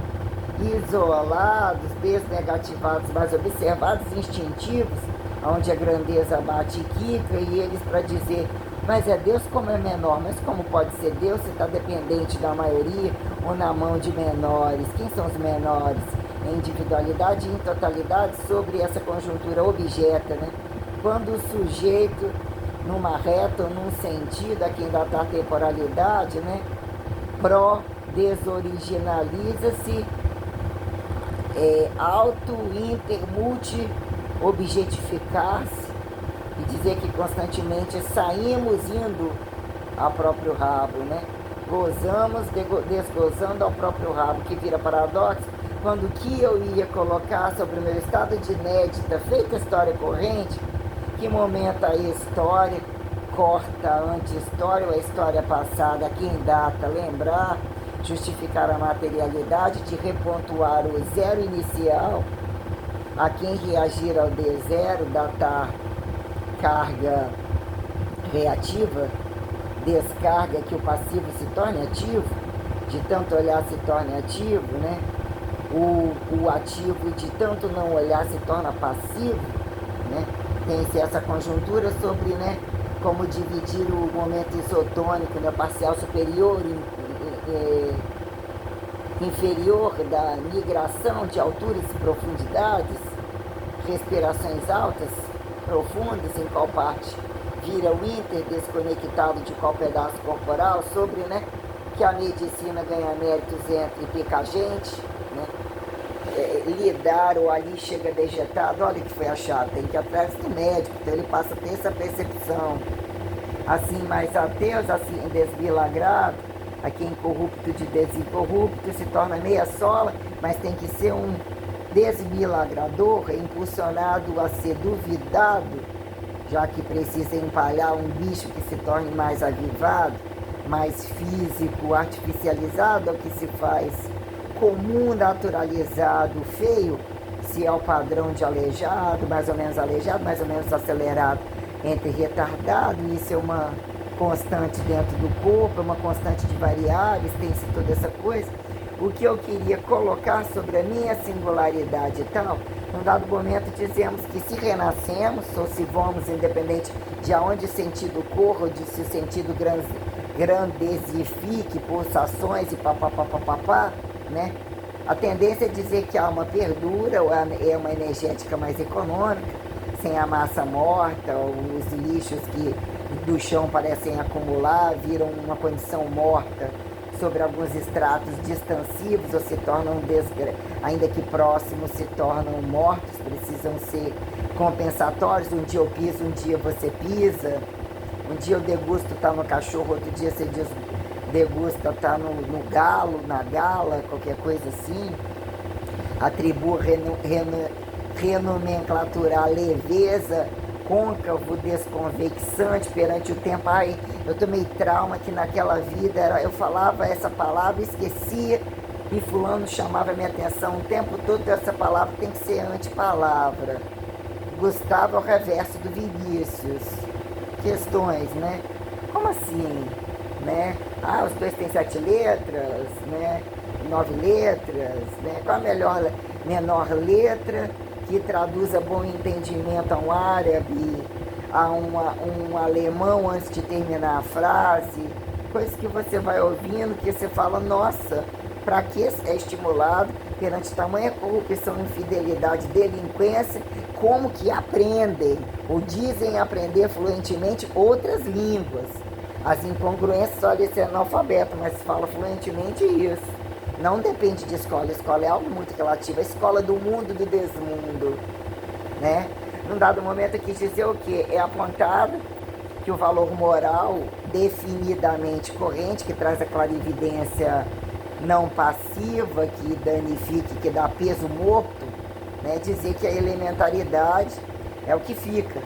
isolados, desnegativados, mas observados, instintivos, onde a grandeza bate e quica, e eles para dizer, mas é Deus como é menor, mas como pode ser Deus se está dependente da maioria ou na mão de menores? Quem são os menores? Em individualidade e em totalidade sobre essa conjuntura objeta, né? Quando o sujeito, numa reta ou num sentido, aqui ainda está a temporalidade, né? Desoriginaliza-se, objetificar-se e dizer que constantemente saímos indo ao próprio rabo, né? Gozamos desgozando ao próprio rabo, que vira paradoxo, quando o que eu ia colocar sobre o meu estado de inédita, feita história corrente, que momento a história corta a anti-história ou a história passada, quem data, lembrar, justificar a materialidade, de repontuar o zero inicial, a quem reagir ao D0, datar carga reativa, descarga que o passivo se torne ativo, de tanto olhar se torne ativo, né? O ativo de tanto não olhar se torna passivo, né? Tem-se essa conjuntura sobre, né, como dividir o momento isotônico, né, parcial superior inferior da migração de alturas e profundidades, respirações altas, profundas, em qual parte vira o inter desconectado de qual pedaço corporal, sobre, né, que a medicina ganha méritos entre pica gente, né, lidar ou ali chega dejetado, olha que foi achado, tem que ir atrás do médico, então ele passa a ter essa percepção, assim mais ateus, assim desmilagrado, aqui incorrupto de desincorrupto, se torna meia sola, mas tem que ser um desmilagrador, impulsionado a ser duvidado, já que precisa empalhar um bicho que se torne mais avivado, mais físico, artificializado, é o que se faz comum, naturalizado, feio, se é o padrão de aleijado, mais ou menos acelerado, entre retardado, isso é uma constante dentro do corpo, uma constante de variáveis, tem-se toda essa coisa. O que eu queria colocar sobre a minha singularidade e tal, num dado momento dizemos que se renascemos, ou se vamos, independente de aonde o sentido corra, ou de se o sentido grandesifique, pulsações e papapá, né? A tendência é dizer que a alma perdura, ou é uma energética mais econômica, sem a massa morta, os lixos que do chão parecem acumular, viram uma condição morta sobre alguns estratos distansivos, ou se tornam, ainda que próximos, se tornam mortos, precisam ser compensatórios. Um dia eu piso, um dia você pisa, um dia eu degusto tá no cachorro, outro dia você degusta tá no galo, na gala, qualquer coisa assim. Atribuo renomenclaturar leveza, côncavo, desconvexante perante o tempo. Ai, eu tomei trauma que naquela vida eu falava essa palavra, esquecia, e fulano chamava minha atenção o tempo todo. Essa palavra tem que ser antipalavra. Gustavo é o reverso do Vinícius. Questões, né? Como assim? Né? Os dois têm 7 letras, né? 9 letras, né? Qual a menor letra que traduza bom entendimento a um árabe, a um alemão antes de terminar a frase, coisas que você vai ouvindo que você fala, nossa, para que é estimulado perante tamanha corrupção, infidelidade, delinquência, como que aprendem ou dizem aprender fluentemente outras línguas. As incongruências, olha, esse é analfabeto, mas fala fluentemente isso. Não depende de escola, escola é algo muito relativo, a escola do mundo, do desmundo, né? Num dado momento quis dizer o quê? É apontado que o valor moral definidamente corrente, que traz a clarividência não passiva, que danifique, que dá peso morto, né? Dizer que a elementaridade é o que fica,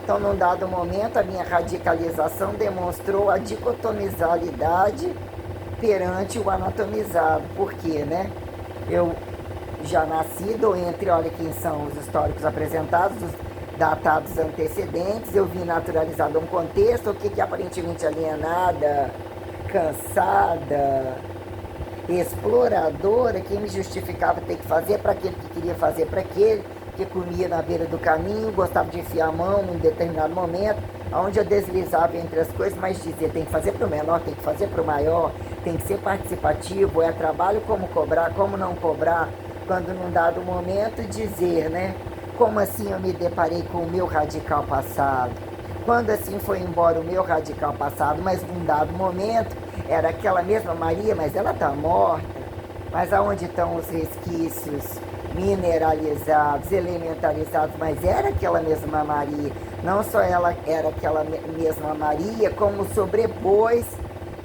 Então, num dado momento, a minha radicalização demonstrou a dicotomizalidade perante o anatomizado. Por quê, né? Eu já nascido entre, olha quem são os históricos apresentados, os datados antecedentes, eu vim naturalizado a um contexto, o que aparentemente alienada, cansada, exploradora, que me justificava ter que fazer para aquele que queria fazer para aquele, que comia na beira do caminho, gostava de enfiar a mão em determinado momento, onde eu deslizava entre as coisas, mas dizia, tem que fazer para o menor, tem que fazer para o maior, tem que ser participativo, é trabalho, como cobrar, como não cobrar, quando num dado momento dizer, né, como assim eu me deparei com o meu radical passado, quando assim foi embora o meu radical passado, mas num dado momento era aquela mesma Maria, mas ela está morta, mas aonde estão os resquícios mineralizados, elementarizados, mas era aquela mesma Maria, não só ela era aquela mesma Maria, como sobrepôs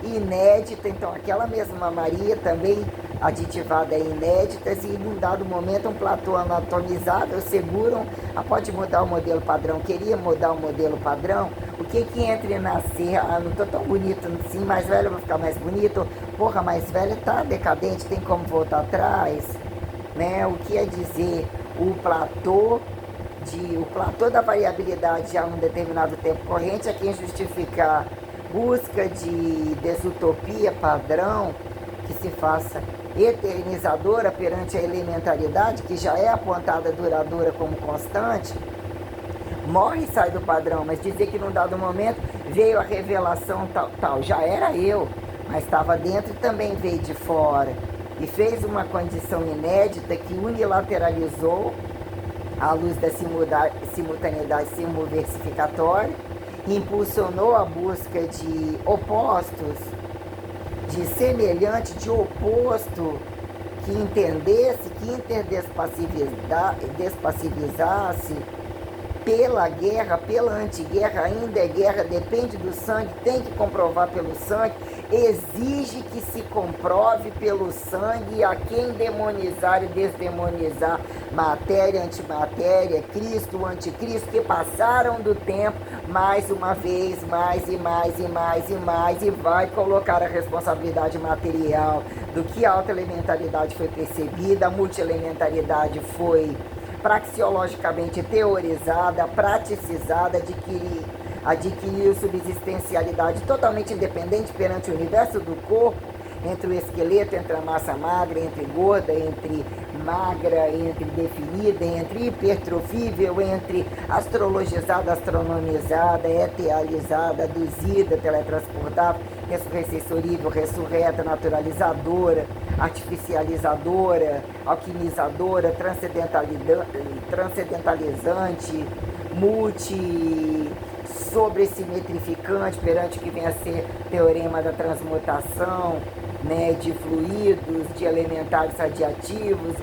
inédita, então aquela mesma Maria também aditivada a inéditas, e num dado momento um platô anatomizado, seguram, pode mudar o modelo padrão, queria mudar o modelo padrão, o que entre nascer, não tô tão bonito assim, mais velho eu vou ficar mais bonito, porra, mais velho tá decadente, tem como voltar atrás, né? O que é dizer o platô da variabilidade já num determinado tempo corrente, é quem justificar busca de desutopia padrão que se faça eternizadora perante a elementaridade, que já é apontada duradoura como constante, morre e sai do padrão, mas dizer que num dado momento veio a revelação tal, já era eu, mas estava dentro e também veio de fora, e fez uma condição inédita que unilateralizou à luz da simultaneidade simulversificatória, impulsionou a busca de opostos, de semelhante, de oposto, que entendesse, que interdespassivizasse pela guerra, pela antiguerra, ainda é guerra, depende do sangue, tem que comprovar pelo sangue, exige que se comprove pelo sangue a quem demonizar e desdemonizar, matéria, antimatéria, Cristo, anticristo, que passaram do tempo, mais uma vez, mais e mais e mais e mais, e vai colocar a responsabilidade material do que a autoelementaridade foi percebida, a multielementaridade foi praxeologicamente teorizada, praticizada, adquiriu subsistencialidade totalmente independente perante o universo do corpo, entre o esqueleto, entre a massa magra, entre gorda, entre magra, entre definida, entre hipertrofível, entre astrologizada, astronomizada, etealizada, aduzida, teletransportável, ressurressorível, ressurreta, naturalizadora, artificializadora, alquimizadora, transcendentalizante, sobressimetrificante perante o que vem a ser teorema da transmutação, né, de fluidos, de elementares radiativos,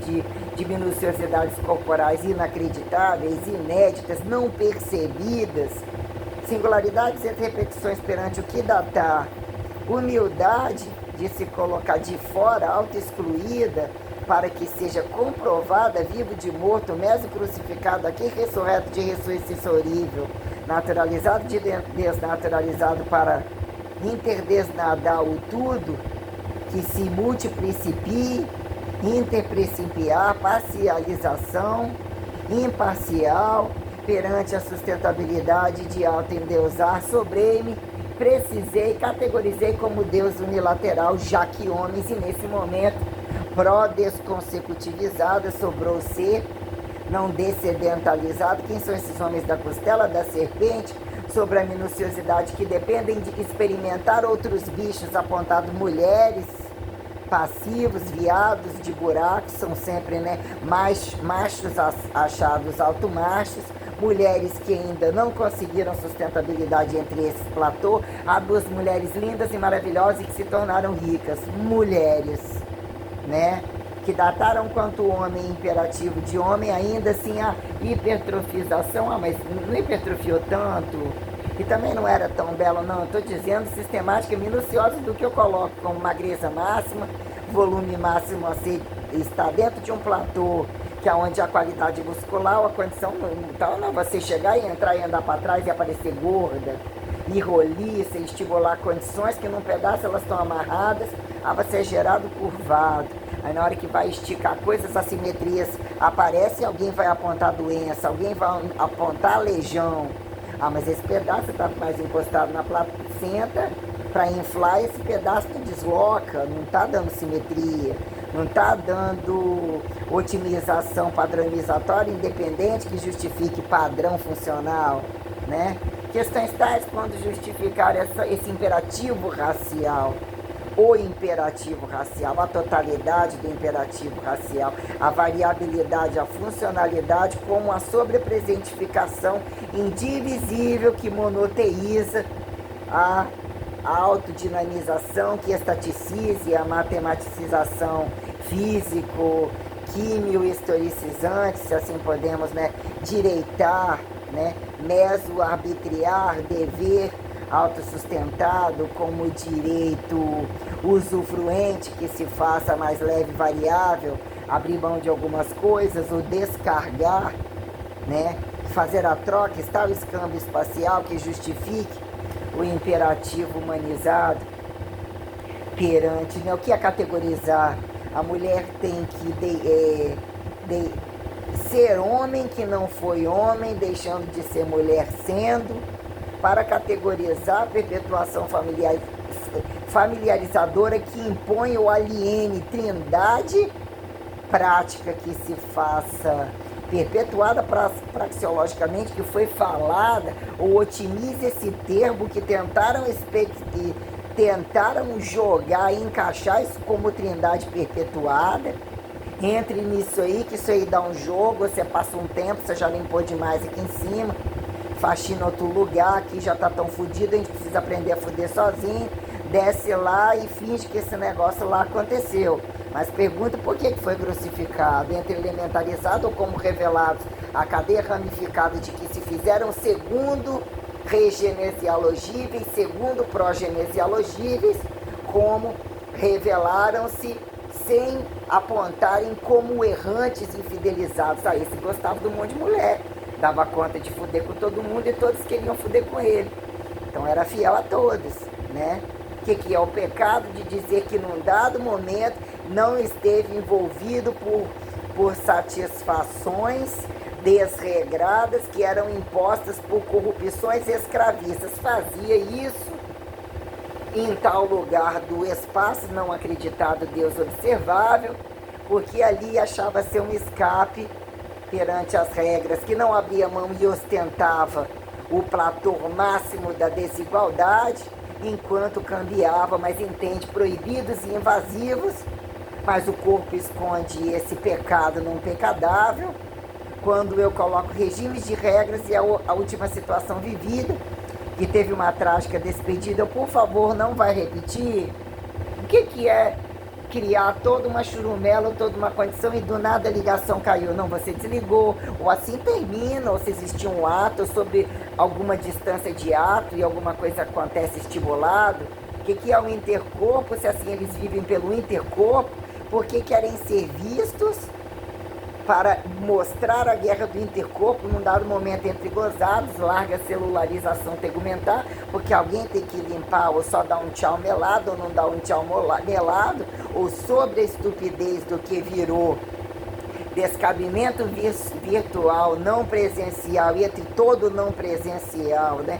de minuciosidades corporais inacreditáveis, inéditas, não percebidas, singularidades entre repetições perante o que datar, humildade de se colocar de fora, auto-excluída, para que seja comprovada, vivo de morto, mesmo crucificado aqui, ressurreto de ressurreição horrível, naturalizado de desnaturalizado, para interdesnadar o tudo, que se multiprincipie, interprincipiar, parcialização, imparcial, perante a sustentabilidade de auto-endeusar, sobrei-me, precisei, categorizei como Deus unilateral, já que homens, e nesse momento, pró-desconsecutivizada, sobrou ser, não descedentalizado. Quem são esses homens da costela, da serpente, sobre a minuciosidade, que dependem de experimentar outros bichos, apontado mulheres, passivos, viados de buracos, são sempre, né, machos achados automachos, mulheres que ainda não conseguiram sustentabilidade entre esses platô. Há duas mulheres lindas e maravilhosas e que se tornaram ricas, mulheres, né, que dataram quanto homem imperativo de homem, ainda assim a hipertrofização, mas não hipertrofiou tanto, e também não era tão belo, não, estou dizendo sistemática, minuciosa do que eu coloco como magreza máxima, volume máximo a ser, está dentro de um platô que é onde a qualidade muscular, a condição tal, não, você chegar e entrar e andar para trás e aparecer gorda, e roliça, e estimular condições que num pedaço elas estão amarradas, você é gerado curvado. Aí na hora que vai esticar coisas, assimetrias aparecem, alguém vai apontar doença, alguém vai apontar legião. Mas esse pedaço está mais encostado na placenta, para inflar esse pedaço que desloca, não está dando simetria, não está dando otimização padronizatória independente que justifique padrão funcional, né? Questões tais quando justificar esse imperativo racial, o imperativo racial, a totalidade do imperativo racial, a variabilidade, a funcionalidade como a sobrepresentificação indivisível que monoteiza a autodinamização, que estaticize a matematicização físico, químio-historicizante, se assim podemos, né, direitar, né, meso-arbitriar, dever autossustentado como direito usufruente que se faça mais leve e variável, abrir mão de algumas coisas, ou descargar, né, fazer a troca, está o escâmbio espacial que justifique o imperativo humanizado perante, né, o que é categorizar? A mulher tem que ser homem que não foi homem, deixando de ser mulher sendo, para categorizar a perpetuação familiarizadora que impõe ou aliene trindade prática que se faça perpetuada praxeologicamente, que foi falada, ou otimize esse termo que tentaram jogar e encaixar isso como trindade perpetuada. Entre nisso aí, que isso aí dá um jogo, você passa um tempo, você já limpou demais aqui em cima, faxina em outro lugar, aqui já tá tão fodido, a gente precisa aprender a foder sozinho, desce lá e finge que esse negócio lá aconteceu. Mas pergunta por que foi crucificado, entre elementarizado ou como revelados, a cadeia ramificada de que se fizeram segundo regenesialogíveis, segundo progenesialogíveis, como revelaram-se sem apontarem como errantes infidelizados. Esse gostava do monte de mulher, dava conta de fuder com todo mundo e todos queriam fuder com ele. Então era fiel a todos, né? O que é o pecado de dizer que num dado momento não esteve envolvido por satisfações desregradas que eram impostas por corrupções escravistas. Fazia isso em tal lugar do espaço, não acreditado Deus observável, porque ali achava ser um escape perante as regras, que não abria mão e ostentava o platô máximo da desigualdade, enquanto cambiava, mas entende proibidos e invasivos, mas o corpo esconde esse pecado num pecadável. Quando eu coloco regimes de regras e a última situação vivida, que teve uma trágica despedida, por favor, não vai repetir. O que é criar toda uma churumela, toda uma condição e do nada a ligação caiu? Não, você desligou, ou assim termina, ou se existe um ato sobre alguma distância de ato e alguma coisa acontece estimulado. O que é o intercorpo, se assim eles vivem pelo intercorpo, porque querem ser vistos para mostrar a guerra do intercorpo num dado momento entre gozados, larga celularização tegumentar, porque alguém tem que limpar ou só dar um tchau melado ou não dar um tchau melado, ou sobre a estupidez do que virou descabimento virtual, não presencial, e entre todo não presencial, né?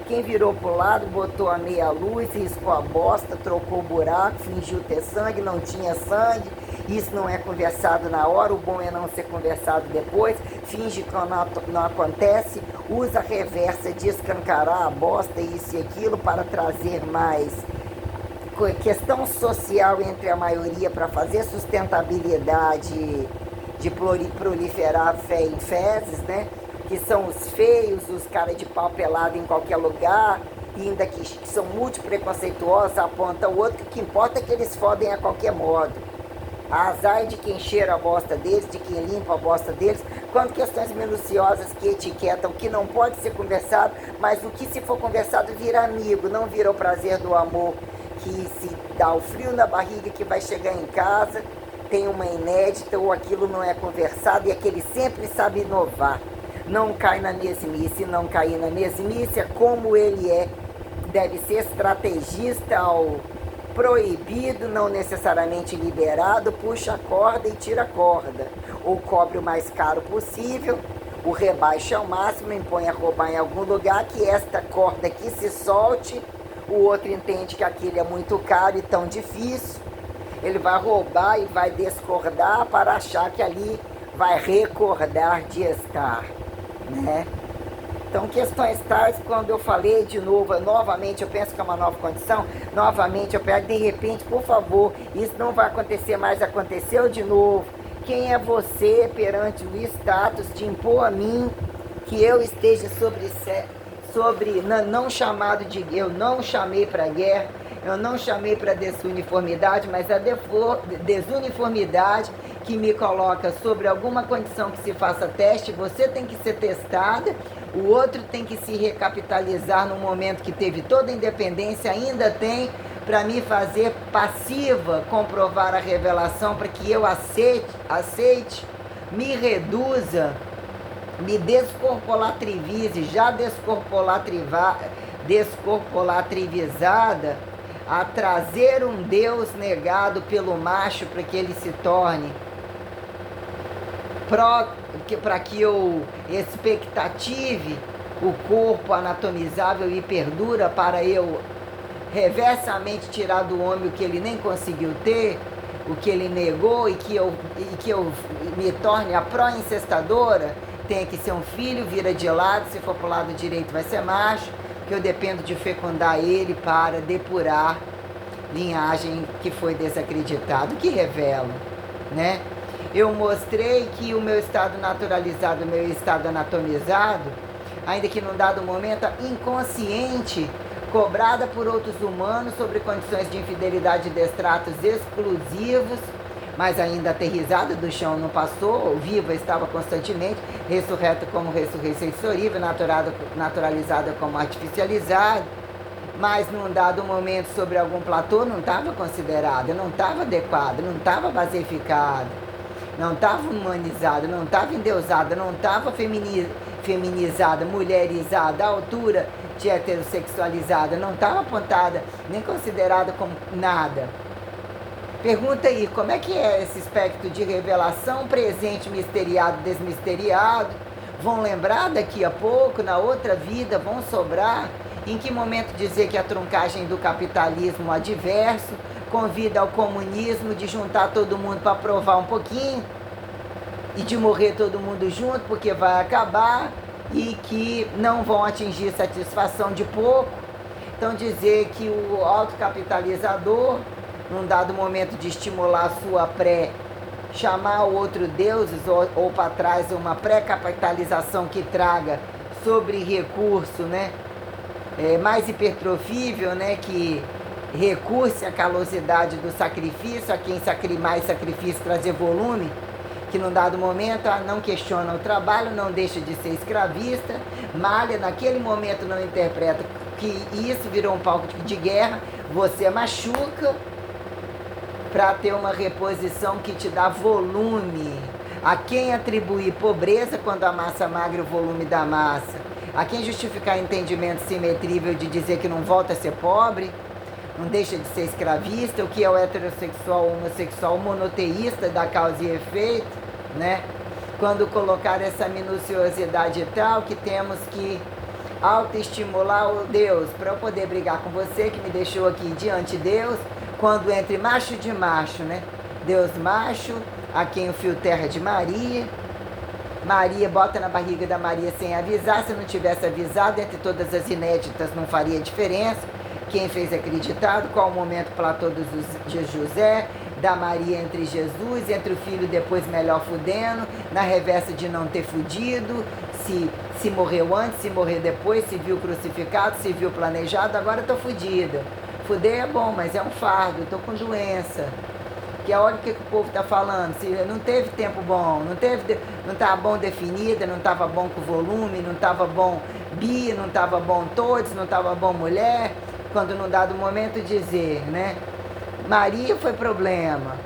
Quem virou pro lado, botou a meia luz, riscou a bosta, trocou o buraco, fingiu ter sangue, não tinha sangue. Isso não é conversado na hora, o bom é não ser conversado depois, finge que não acontece, usa a reversa de escancarar a bosta, isso e aquilo, para trazer mais questão social entre a maioria, para fazer sustentabilidade de proliferar fé em fezes, né? Que são os feios, os caras de pau pelado em qualquer lugar, ainda que são multipreconceituosos, aponta o outro, que importa é que eles fodem a qualquer modo. A azar de quem cheira a bosta deles, de quem limpa a bosta deles, quando questões minuciosas que etiquetam que não pode ser conversado, mas o que se for conversado vira amigo, não vira o prazer do amor, que se dá o frio na barriga, que vai chegar em casa tem uma inédita ou aquilo não é conversado e aquele sempre sabe inovar. Não cai na mesmice, não cair na mesmice é como ele é. Deve ser estrategista ao proibido, não necessariamente liberado, puxa a corda e tira a corda. Ou cobre o mais caro possível, o rebaixa ao máximo, impõe a roubar em algum lugar, que esta corda aqui se solte, o outro entende que aquilo é muito caro e tão difícil, ele vai roubar e vai descordar para achar que ali vai recordar de estar, né? Então, questões tais, quando eu falei de novo, novamente, eu penso que é uma nova condição, novamente eu pego, de repente, por favor, isso não vai acontecer mais, aconteceu de novo. Quem é você perante o status de impor a mim que eu esteja sobre não chamado de, eu não chamei para guerra, eu não chamei para desuniformidade, mas a desuniformidade que me coloca sobre alguma condição que se faça teste, você tem que ser testada, o outro tem que se recapitalizar no momento que teve toda a independência, ainda tem para me fazer passiva, comprovar a revelação para que eu aceite, me reduza, me descorpolatrivize, já descorpolatrivizada, a trazer um Deus negado pelo macho para que ele se torne, para que eu expectative o corpo anatomizável e perdura para eu reversamente tirar do homem o que ele nem conseguiu ter, o que ele negou e que eu me torne a pró-incestadora, tem que ser um filho, vira de lado, se for para o lado direito vai ser macho, que eu dependo de fecundar ele para depurar linhagem que foi desacreditada, que revela, né? Eu mostrei que o meu estado naturalizado, o meu estado anatomizado, ainda que num dado momento inconsciente, cobrada por outros humanos sobre condições de infidelidade de estratos exclusivos, mas ainda aterrizada do chão não passou, viva estava constantemente, ressurreta como ressurreição inexorível, naturalizada como artificializada, mas num dado momento sobre algum platô não estava considerada, não estava adequada, não estava basificada, não estava humanizada, não estava endeusada, não estava feminizada, mulherizada, à altura de heterossexualizada, não estava apontada, nem considerada como nada. Pergunta aí, como é que é esse aspecto de revelação, presente, misteriado, desmisteriado? Vão lembrar daqui a pouco, na outra vida, vão sobrar? Em que momento dizer que a truncagem do capitalismo adverso convida ao comunismo de juntar todo mundo para provar um pouquinho e de morrer todo mundo junto porque vai acabar e que não vão atingir satisfação de pouco? Então dizer que o autocapitalizador, num dado momento de estimular a sua chamar o outro deuses ou para trás uma pré-capitalização que traga sobre recurso, né? Mais hipertrofível, né? Que recurse a calosidade do sacrifício, a quem mais sacrifício trazer volume, que num dado momento não questiona o trabalho, não deixa de ser escravista, malha, naquele momento não interpreta que isso virou um palco de guerra, você machuca para ter uma reposição que te dá volume. A quem atribuir pobreza quando a massa magra e o volume da massa? A quem justificar entendimento simetrível de dizer que não volta a ser pobre? Não deixa de ser escravista? O que é o heterossexual, homossexual, monoteísta da causa e efeito, né? Quando colocar essa minuciosidade tal que temos que autoestimular o Deus para eu poder brigar com você que me deixou aqui diante de Deus, quando entre macho de macho, né? Deus macho, a quem o fio terra de Maria, Maria bota na barriga da Maria sem avisar, se não tivesse avisado, entre todas as inéditas não faria diferença. Quem fez acreditado, qual o momento Platô de José, da Maria entre Jesus, entre o filho depois melhor fudendo, na reversa de não ter fudido, se morreu antes, se morreu depois, se viu crucificado, se viu planejado, agora eu tô fudida. Fuder é bom, mas é um fardo, eu tô com doença. Que olha o que o povo está falando, se não teve tempo bom, não estava bom definida, não estava bom com volume, não estava bom bi, não estava bom todos, não estava bom mulher, quando num dado momento dizer, né? Maria foi problema,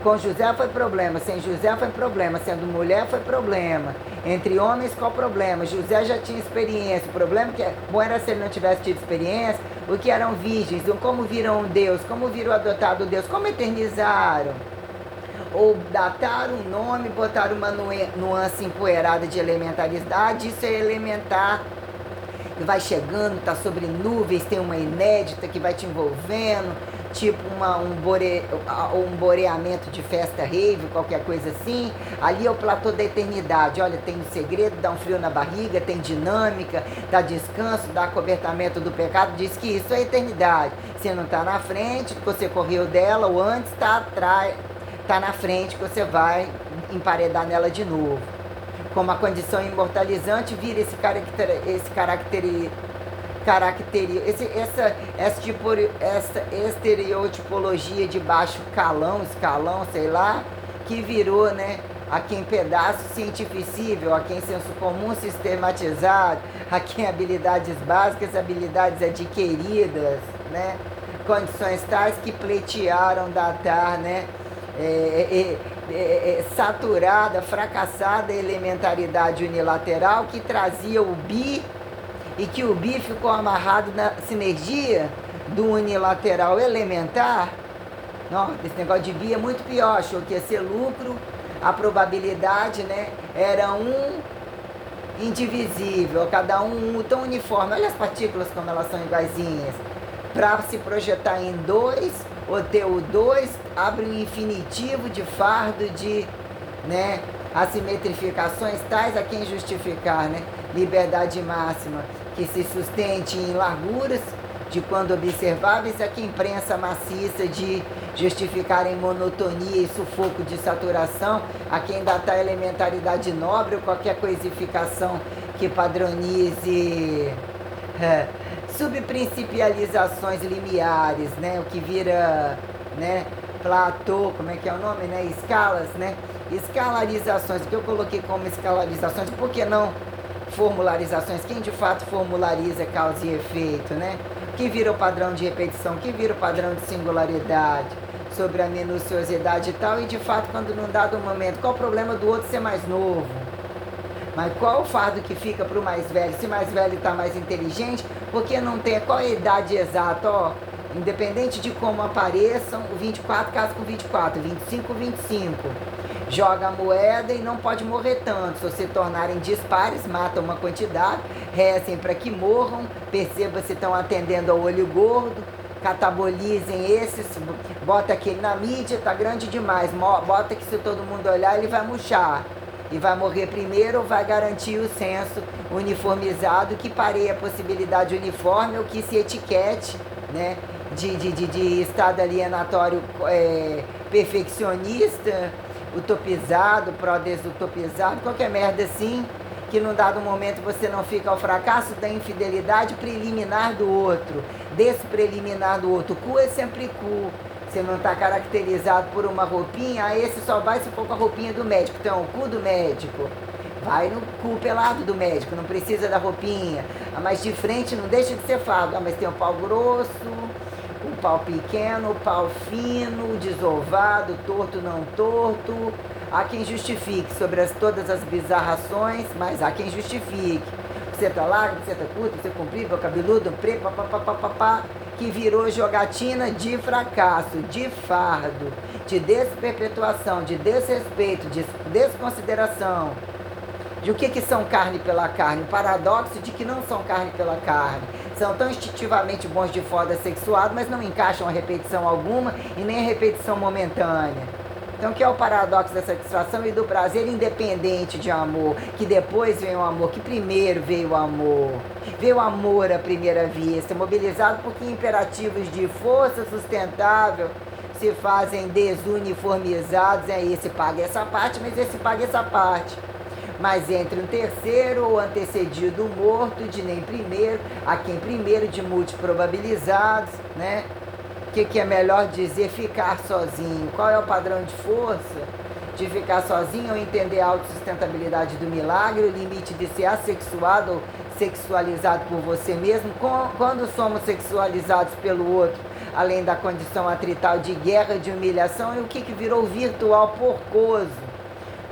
Com José foi problema, sem José foi problema, sendo mulher foi problema. Entre homens, qual problema? José já tinha experiência. O problema é que bom era se ele não tivesse tido experiência, o que eram virgens, como viram Deus, como viram o adotado Deus, como eternizaram. Ou dataram o nome, botaram uma nuance empoeirada de elementaridade, isso é elementar. E vai chegando, tá sobre nuvens, tem uma inédita que vai te envolvendo, tipo um boreamento de festa rave, qualquer coisa assim. Ali é o platô da eternidade. Olha, tem um segredo, dá um frio na barriga, tem dinâmica, dá descanso, dá acobertamento do pecado. Diz que isso é eternidade. Você não tá na frente, que você correu dela, ou antes tá atrás, tá na frente, que você vai emparedar nela de novo. Como a condição imortalizante, vira essa estereotipologia de baixo escalão, sei lá, que virou, né, a quem pedaço cientificível, a quem senso comum sistematizado, a quem habilidades básicas, habilidades adquiridas, né, condições tais que pleitearam datar, né, saturada, fracassada elementaridade unilateral que trazia o bi, e que o bi ficou amarrado na sinergia do unilateral elementar. Não, esse negócio de bi é muito pior, achou que ia ser lucro, a probabilidade, né, era um indivisível, cada um tão uniforme. Olha as partículas como elas são iguaizinhas. Para se projetar em dois, ou ter o dois, abre um infinitivo de fardo de, né, assimetrificações tais a quem justificar, né, liberdade máxima, que se sustente em larguras, de quando observáveis, a quem prensa maciça de justificar em monotonia e sufoco de saturação, a quem datar elementaridade nobre ou qualquer coisificação que padronize subprincipializações limiares, né, o que vira, né, platô, como é que é o nome, né, escalas, né, escalarizações, o que eu coloquei como escalarizações, por que não formularizações? Quem de fato formulariza causa e efeito, né? Que vira o padrão de repetição, que vira o padrão de singularidade, sobre a minuciosidade e tal, e de fato, quando num dado momento, qual o problema do outro ser mais novo? Mas qual o fardo que fica para o mais velho? Se mais velho está mais inteligente, porque não tem, qual é a idade exata, ó? Independente de como apareçam, o 24 casa com 24, 25 com 25. Joga a moeda e não pode morrer tanto. Se se tornarem dispares, matam uma quantidade, rezem para que morram, perceba se estão atendendo ao olho gordo, catabolizem esses, bota aquele na mídia, tá grande demais, bota que se todo mundo olhar ele vai murchar. E vai morrer primeiro ou vai garantir o senso uniformizado que pareia a possibilidade uniforme ou que se etiquete, né, de estado alienatório perfeccionista, utopizado, pró-desutopizado, qualquer merda assim, que num dado momento você não fica ao fracasso da infidelidade preliminar do outro, despreliminar do outro. Cu é sempre cu. Você não está caracterizado por uma roupinha, esse só vai se for com a roupinha do médico. Então, o cu do médico. Vai no cu pelado do médico, não precisa da roupinha. Mas de frente não deixa de ser fardo. Mas tem o pau grosso, o pau pequeno, o pau fino, o desovado, torto, não torto. Há quem justifique sobre todas as bizarrações, mas há quem justifique. Você tá largo, você tá curto, você comprido, cabeludo, preto, papapá, que virou jogatina de fracasso, de fardo, de desperpetuação, de desrespeito, de desconsideração. De o que são carne pela carne? O paradoxo de que não são carne pela carne. São tão instintivamente bons de foda sexuado, mas não encaixam a repetição alguma e nem a repetição momentânea. Então, que é o paradoxo da satisfação e do prazer independente de amor, que depois vem o amor, que primeiro veio o amor. Veio o amor à primeira vista, mobilizado porque imperativos de força sustentável se fazem desuniformizados. Esse paga essa parte, mas esse paga essa parte. Mas entre um terceiro ou antecedido morto, de nem primeiro, a quem primeiro de multiprobabilizados, né? O que é melhor dizer? Ficar sozinho. Qual é o padrão de força? De ficar sozinho ou entender a autossustentabilidade do milagre, o limite de ser assexuado ou sexualizado por você mesmo. Quando somos sexualizados pelo outro, além da condição atrital de guerra, de humilhação, e o que virou virtual porcoso,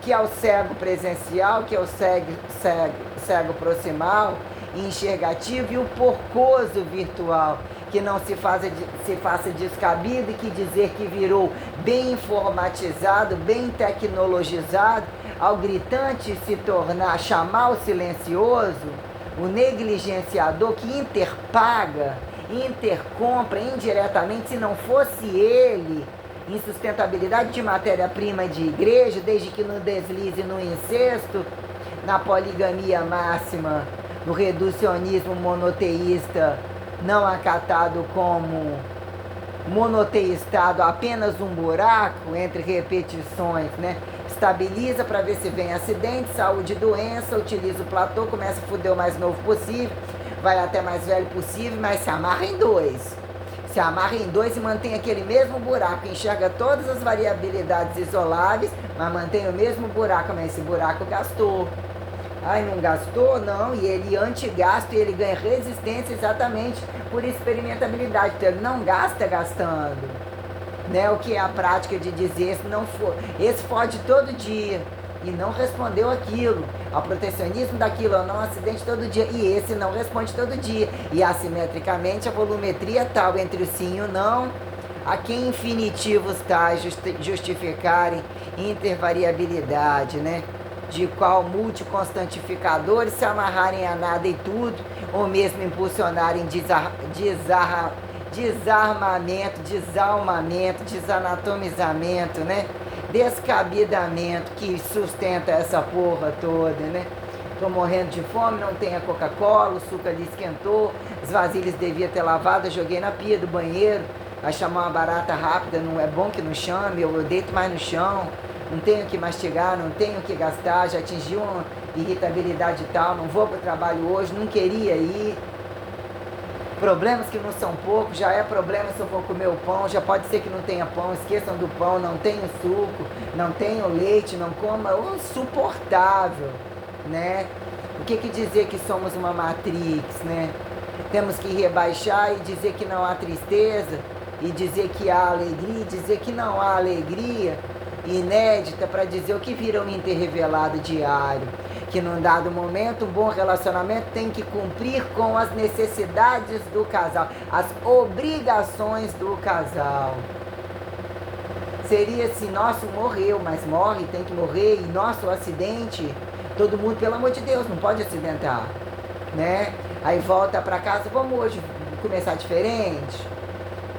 que é o cego presencial, que é o cego proximal e enxergativo, e o porcoso virtual, que não se faça descabido, e que dizer que virou bem informatizado, bem tecnologizado, ao gritante se tornar, chamar o silencioso, o negligenciador que interpaga, intercompra indiretamente, se não fosse ele, insustentabilidade de matéria-prima de igreja, desde que no deslize, no incesto, na poligamia máxima, no reducionismo monoteísta, não acatado como monoteistado, apenas um buraco entre repetições, né? Estabiliza para ver se vem acidente, saúde e doença, utiliza o platô, começa a foder o mais novo possível, vai até mais velho possível, mas se amarra em dois. Se amarra em dois e mantém aquele mesmo buraco, enxerga todas as variabilidades isoláveis, mas mantém o mesmo buraco, mas esse buraco gastou. Ai, não gastou? Não, e ele antigasto, e ele ganha resistência exatamente por experimentabilidade. Então ele não gasta gastando, né? O que é a prática de dizer, se não for, esse fode todo dia e não respondeu aquilo, ao protecionismo daquilo, ao não acidente todo dia, e esse não responde todo dia, e assimetricamente a volumetria tal entre o sim e o não, a que infinitivos tais justificarem intervariabilidade, né? De qual multiconstantificadores se amarrarem a nada e tudo, ou mesmo impulsionarem desarmamento, desalmamento, desanatomizamento, né? Descabidamento que sustenta essa porra toda, né? Tô morrendo de fome, não tem a Coca-Cola, o suco ali esquentou, as vasilhas devia ter lavado, eu joguei na pia do banheiro, vai chamar uma barata rápida, não é bom que não chame, eu deito mais no chão, não tenho que mastigar, não tenho que gastar, já atingi uma irritabilidade tal, não vou para o trabalho hoje, não queria ir. Problemas que não são poucos, já é problema se eu for comer o pão, já pode ser que não tenha pão, esqueçam do pão, não tenho suco, não tenho leite, não coma, insuportável, né? O que dizer que somos uma matrix, né? Temos que rebaixar e dizer que não há tristeza, e dizer que há alegria, e dizer que não há alegria inédita para dizer o que vira um interrevelado diário. Que num dado momento um bom relacionamento tem que cumprir com as necessidades do casal, as obrigações do casal. Seria se nosso morreu, mas morre, tem que morrer, e nosso acidente, todo mundo, pelo amor de Deus, não pode acidentar, né? Aí volta para casa, vamos hoje começar diferente,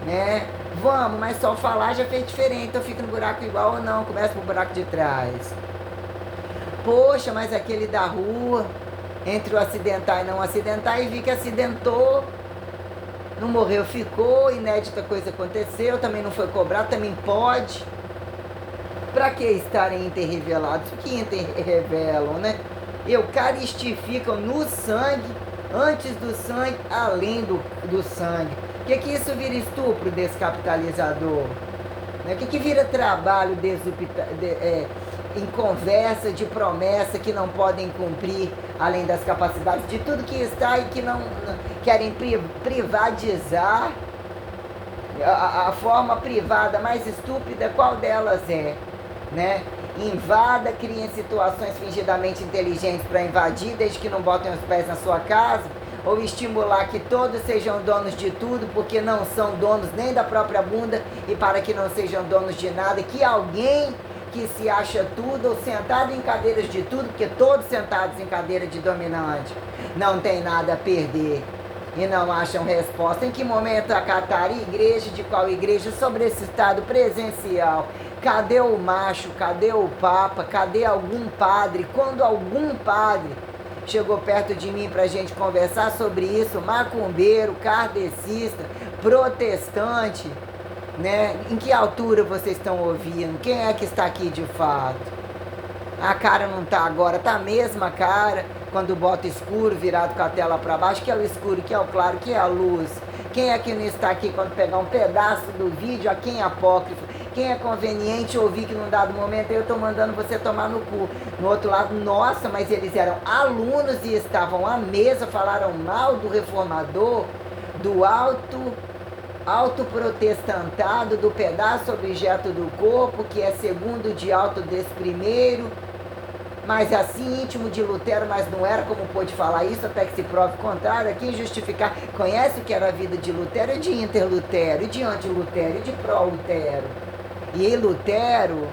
né? Vamos, mas só falar já fez diferente, então fica no buraco igual ou não, começa pro buraco de trás. Poxa, mas aquele da rua, entre o acidentar e não acidentar, e vi que acidentou, não morreu, ficou, inédita coisa aconteceu, também não foi cobrado, também pode. Para que estarem interrevelados? O que interrevelam, né? Eucaristificam no sangue, antes do sangue, além do sangue. O que isso vira estupro descapitalizador? O que vira trabalho em conversa de promessa que não podem cumprir, além das capacidades de tudo que está e que não querem privatizar? A forma privada mais estúpida, qual delas é? Né? Invada, criem situações fingidamente inteligentes para invadir, desde que não botem os pés na sua casa, ou estimular que todos sejam donos de tudo, porque não são donos nem da própria bunda, e para que não sejam donos de nada, que alguém que se acha tudo, ou sentado em cadeiras de tudo, porque todos sentados em cadeira de dominante não tem nada a perder e não acham resposta. Em que momento acatar igreja, de qual igreja, sobre esse estado presencial? Cadê o macho? Cadê o papa? Cadê algum padre? Quando algum padre chegou perto de mim para a gente conversar sobre isso, macumbeiro, kardecista, protestante, né? Em que altura vocês estão ouvindo? Quem é que está aqui de fato? A cara não está agora, está a mesma cara quando bota escuro, virado com a tela para baixo, que é o escuro, que é o claro, que é a luz. Quem é que não está aqui quando pegar um pedaço do vídeo, a quem é apócrifo? Quem é conveniente ouvir que num dado momento eu estou mandando você tomar no cu? No outro lado, nossa, mas eles eram alunos e estavam à mesa, falaram mal do reformador, do alto autoprotestantado do pedaço objeto do corpo, que é segundo de alto desse primeiro, mas assim íntimo de Lutero, mas não era, como pôde falar isso, até que se prove o contrário. Aqui justificar, conhece o que era a vida de Lutero e de Interlutero, e de Antilutero, e de Pró-Lutero. E Lutero,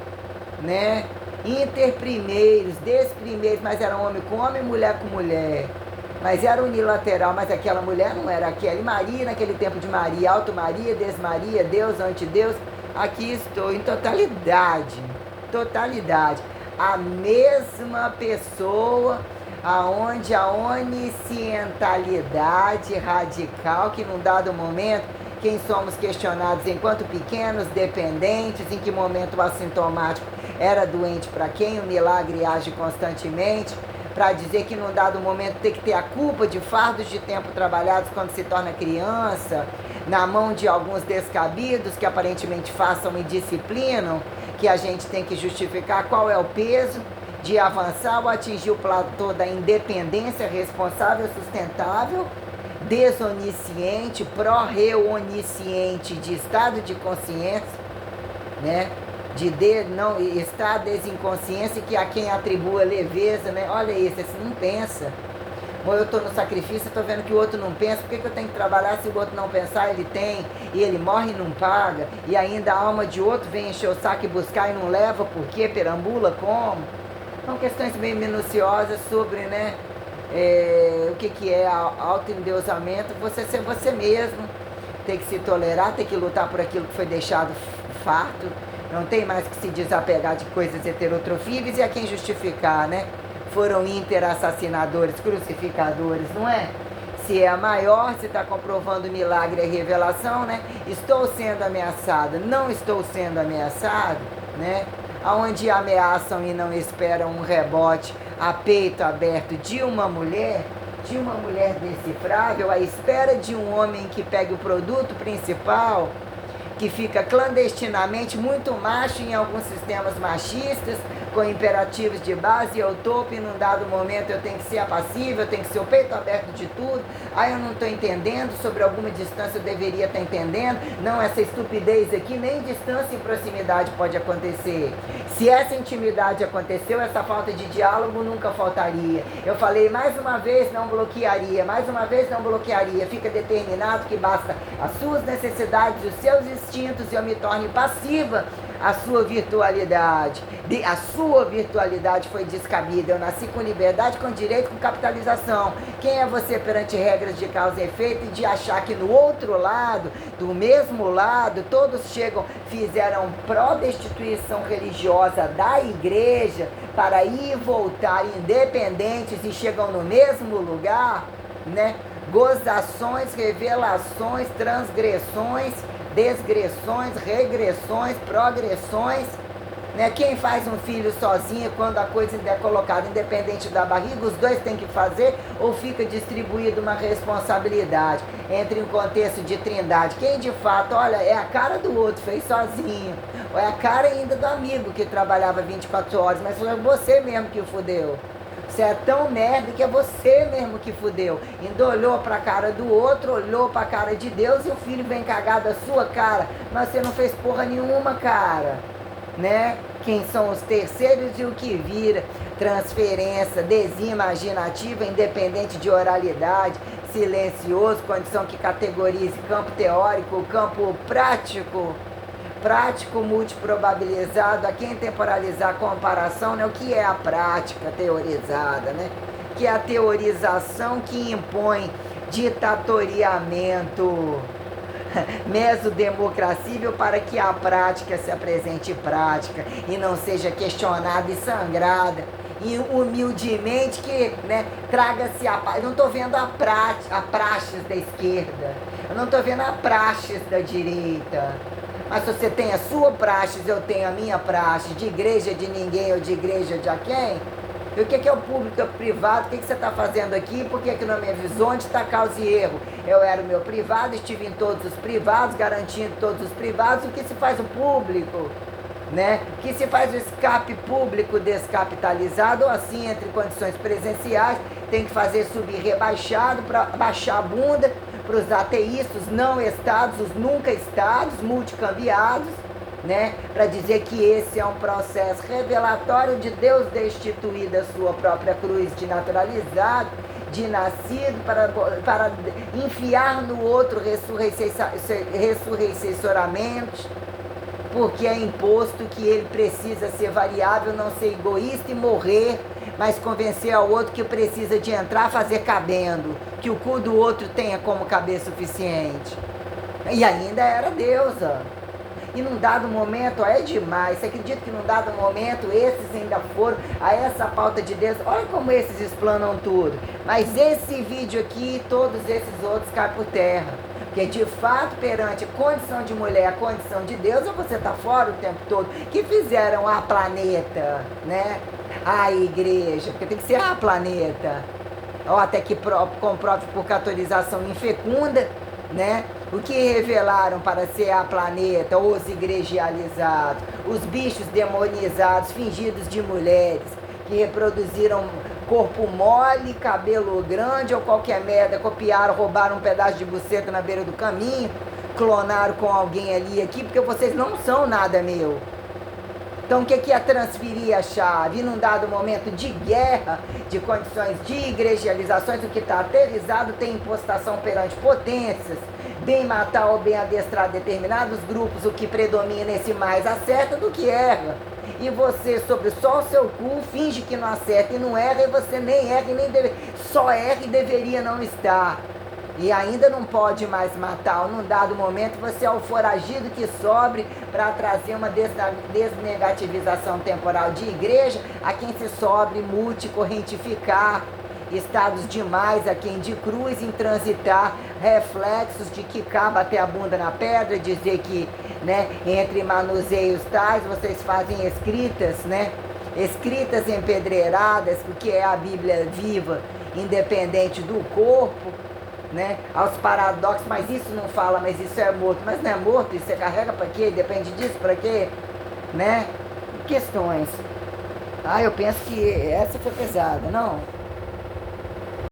né, interprimeiros, desprimeiros, mas era homem com homem, mulher com mulher. Mas era unilateral, mas aquela mulher não era aquela. E Maria, naquele tempo de Maria, Alto Maria, Desmaria, Deus, Antideus, aqui estou em totalidade, totalidade. A mesma pessoa, aonde a oniscientalidade radical, que num dado momento, quem somos questionados enquanto pequenos, dependentes, em que momento o assintomático era doente para quem, o milagre age constantemente, para dizer que num dado momento tem que ter a culpa de fardos de tempo trabalhados quando se torna criança, na mão de alguns descabidos que aparentemente façam e disciplinam, que a gente tem que justificar qual é o peso de avançar ou atingir o platô da independência responsável, sustentável, desonisciente, pró-reonisciente de estado de consciência, né? Não está a desinconsciência que a quem atribua leveza, né? Olha isso, esse não pensa. Ou eu estou no sacrifício, estou vendo que o outro não pensa, por que eu tenho que trabalhar se o outro não pensar? Ele tem, e ele morre e não paga, e ainda a alma de outro vem encher o saco e buscar e não leva, por quê? Perambula como? São questões bem minuciosas sobre, né, o que é autoendeusamento, você ser você mesmo, ter que se tolerar, ter que lutar por aquilo que foi deixado farto, não tem mais que se desapegar de coisas heterotrofíveis, e a quem justificar, né? Foram interassassinadores, crucificadores, não é? Se é a maior, se está comprovando milagre e revelação, né? Estou sendo ameaçado, não estou sendo ameaçado, né? Aonde ameaçam e não esperam um rebote a peito aberto de uma mulher decifrável, à espera de um homem que pegue o produto principal, que fica clandestinamente muito macho em alguns sistemas machistas, com imperativos de base, eu topo e num dado momento eu tenho que ser apassível, eu tenho que ser o peito aberto de tudo, aí eu não estou entendendo, sobre alguma distância eu deveria estar entendendo, não, essa estupidez aqui, nem distância e proximidade pode acontecer. Se essa intimidade aconteceu, essa falta de diálogo nunca faltaria. Eu falei mais uma vez, não bloquearia, mais uma vez não bloquearia, fica determinado que basta as suas necessidades, os seus instintos e eu me torne passiva a sua virtualidade. A sua virtualidade foi descabida. Eu nasci com liberdade, com direito, com capitalização. Quem é você perante regras de causa e efeito e de achar que no outro lado, do mesmo lado, todos chegam, fizeram pró-destituição religiosa da igreja para ir e voltar independentes e chegam no mesmo lugar, né? Gozações, revelações, transgressões, desgressões, regressões, progressões, né? Quem faz um filho sozinho quando a coisa ainda é colocada independente da barriga, os dois têm que fazer ou fica distribuída uma responsabilidade entre um contexto de trindade? Quem de fato, olha, é a cara do outro, fez sozinho, ou é a cara ainda do amigo que trabalhava 24 horas, mas foi você mesmo que o fudeu. Você é tão merda que é você mesmo que fudeu. Ainda olhou pra cara do outro, olhou pra cara de Deus e o filho vem cagar da sua cara. Mas você não fez porra nenhuma, cara. Né? Quem são os terceiros e o que vira. Transferência desimaginativa, independente de oralidade, silencioso, condição que categorize campo teórico, campo prático multiprobabilizado, a quem temporalizar a comparação, né? O que é a prática teorizada, né? Que é a teorização que impõe ditatoriamento mesodemocracível para que a prática se apresente prática e não seja questionada e sangrada, e humildemente que, né, traga-se a paz. Eu não estou vendo a praxis da esquerda, eu não estou vendo a praxis da direita. Mas se você tem a sua praxis, eu tenho a minha praxis, de igreja de ninguém ou de igreja de a quem? E o que é o público, é o privado? O que você está fazendo aqui? Por que na minha visão onde está causa e erro? Eu era o meu privado, estive em todos os privados, garantindo todos os privados. O que se faz o público? Né? O que se faz o escape público descapitalizado, ou assim, entre condições presenciais, tem que fazer subir rebaixado para baixar a bunda, para os ateístas, não estados, os nunca estados, multicambiados, né? Para dizer que esse é um processo revelatório de Deus destituir da sua própria cruz de naturalizado, de nascido, para enfiar no outro ressurreições, porque é imposto que ele precisa ser variável, não ser egoísta e morrer, mas convencer ao outro que precisa de entrar, fazer cabendo, que o cu do outro tenha como caber suficiente. E ainda era deusa. E num dado momento, ó, é demais, você acredita que num dado momento esses ainda foram a essa pauta de Deus? Olha como esses explanam tudo. Mas esse vídeo aqui e todos esses outros caem por terra. Porque de fato, perante a condição de mulher, a condição de Deus, ou você está fora o tempo todo, que fizeram a planeta, né? A igreja, porque tem que ser a planeta. Ó, até que comprove por categorização infecunda, né? O que revelaram para ser a planeta, os igrejializados, os bichos demonizados, fingidos de mulheres, que reproduziram corpo mole, cabelo grande ou qualquer merda, copiaram, roubaram um pedaço de buceta na beira do caminho, clonaram com alguém ali aqui, porque vocês não são nada meu. Então o que é transferir a chave? E num dado momento de guerra, de condições de igrejializações, o que está aterrizado tem impostação perante potências, bem matar ou bem adestrar determinados grupos, o que predomina esse mais acerta do que erra. E você, sobre só o seu cu, finge que não acerta e não erra, e você nem erra e nem deve, só erra e deveria não estar. E ainda não pode mais matar, num dado momento você é o foragido que sobre para trazer uma desnegativização temporal de igreja a quem se sobre, mute, correntificar, estados demais a quem de cruz intransitar, reflexos de quicar, bater a bunda na pedra, dizer que, né, entre manuseios tais, vocês fazem escritas, né, escritas empedreiradas, o que é a Bíblia viva, independente do corpo, né, aos paradoxos, mas isso não fala, mas isso é morto, mas não é morto, isso você carrega para quê? Depende disso, para quê? Né? Questões. Eu penso que essa foi pesada, não?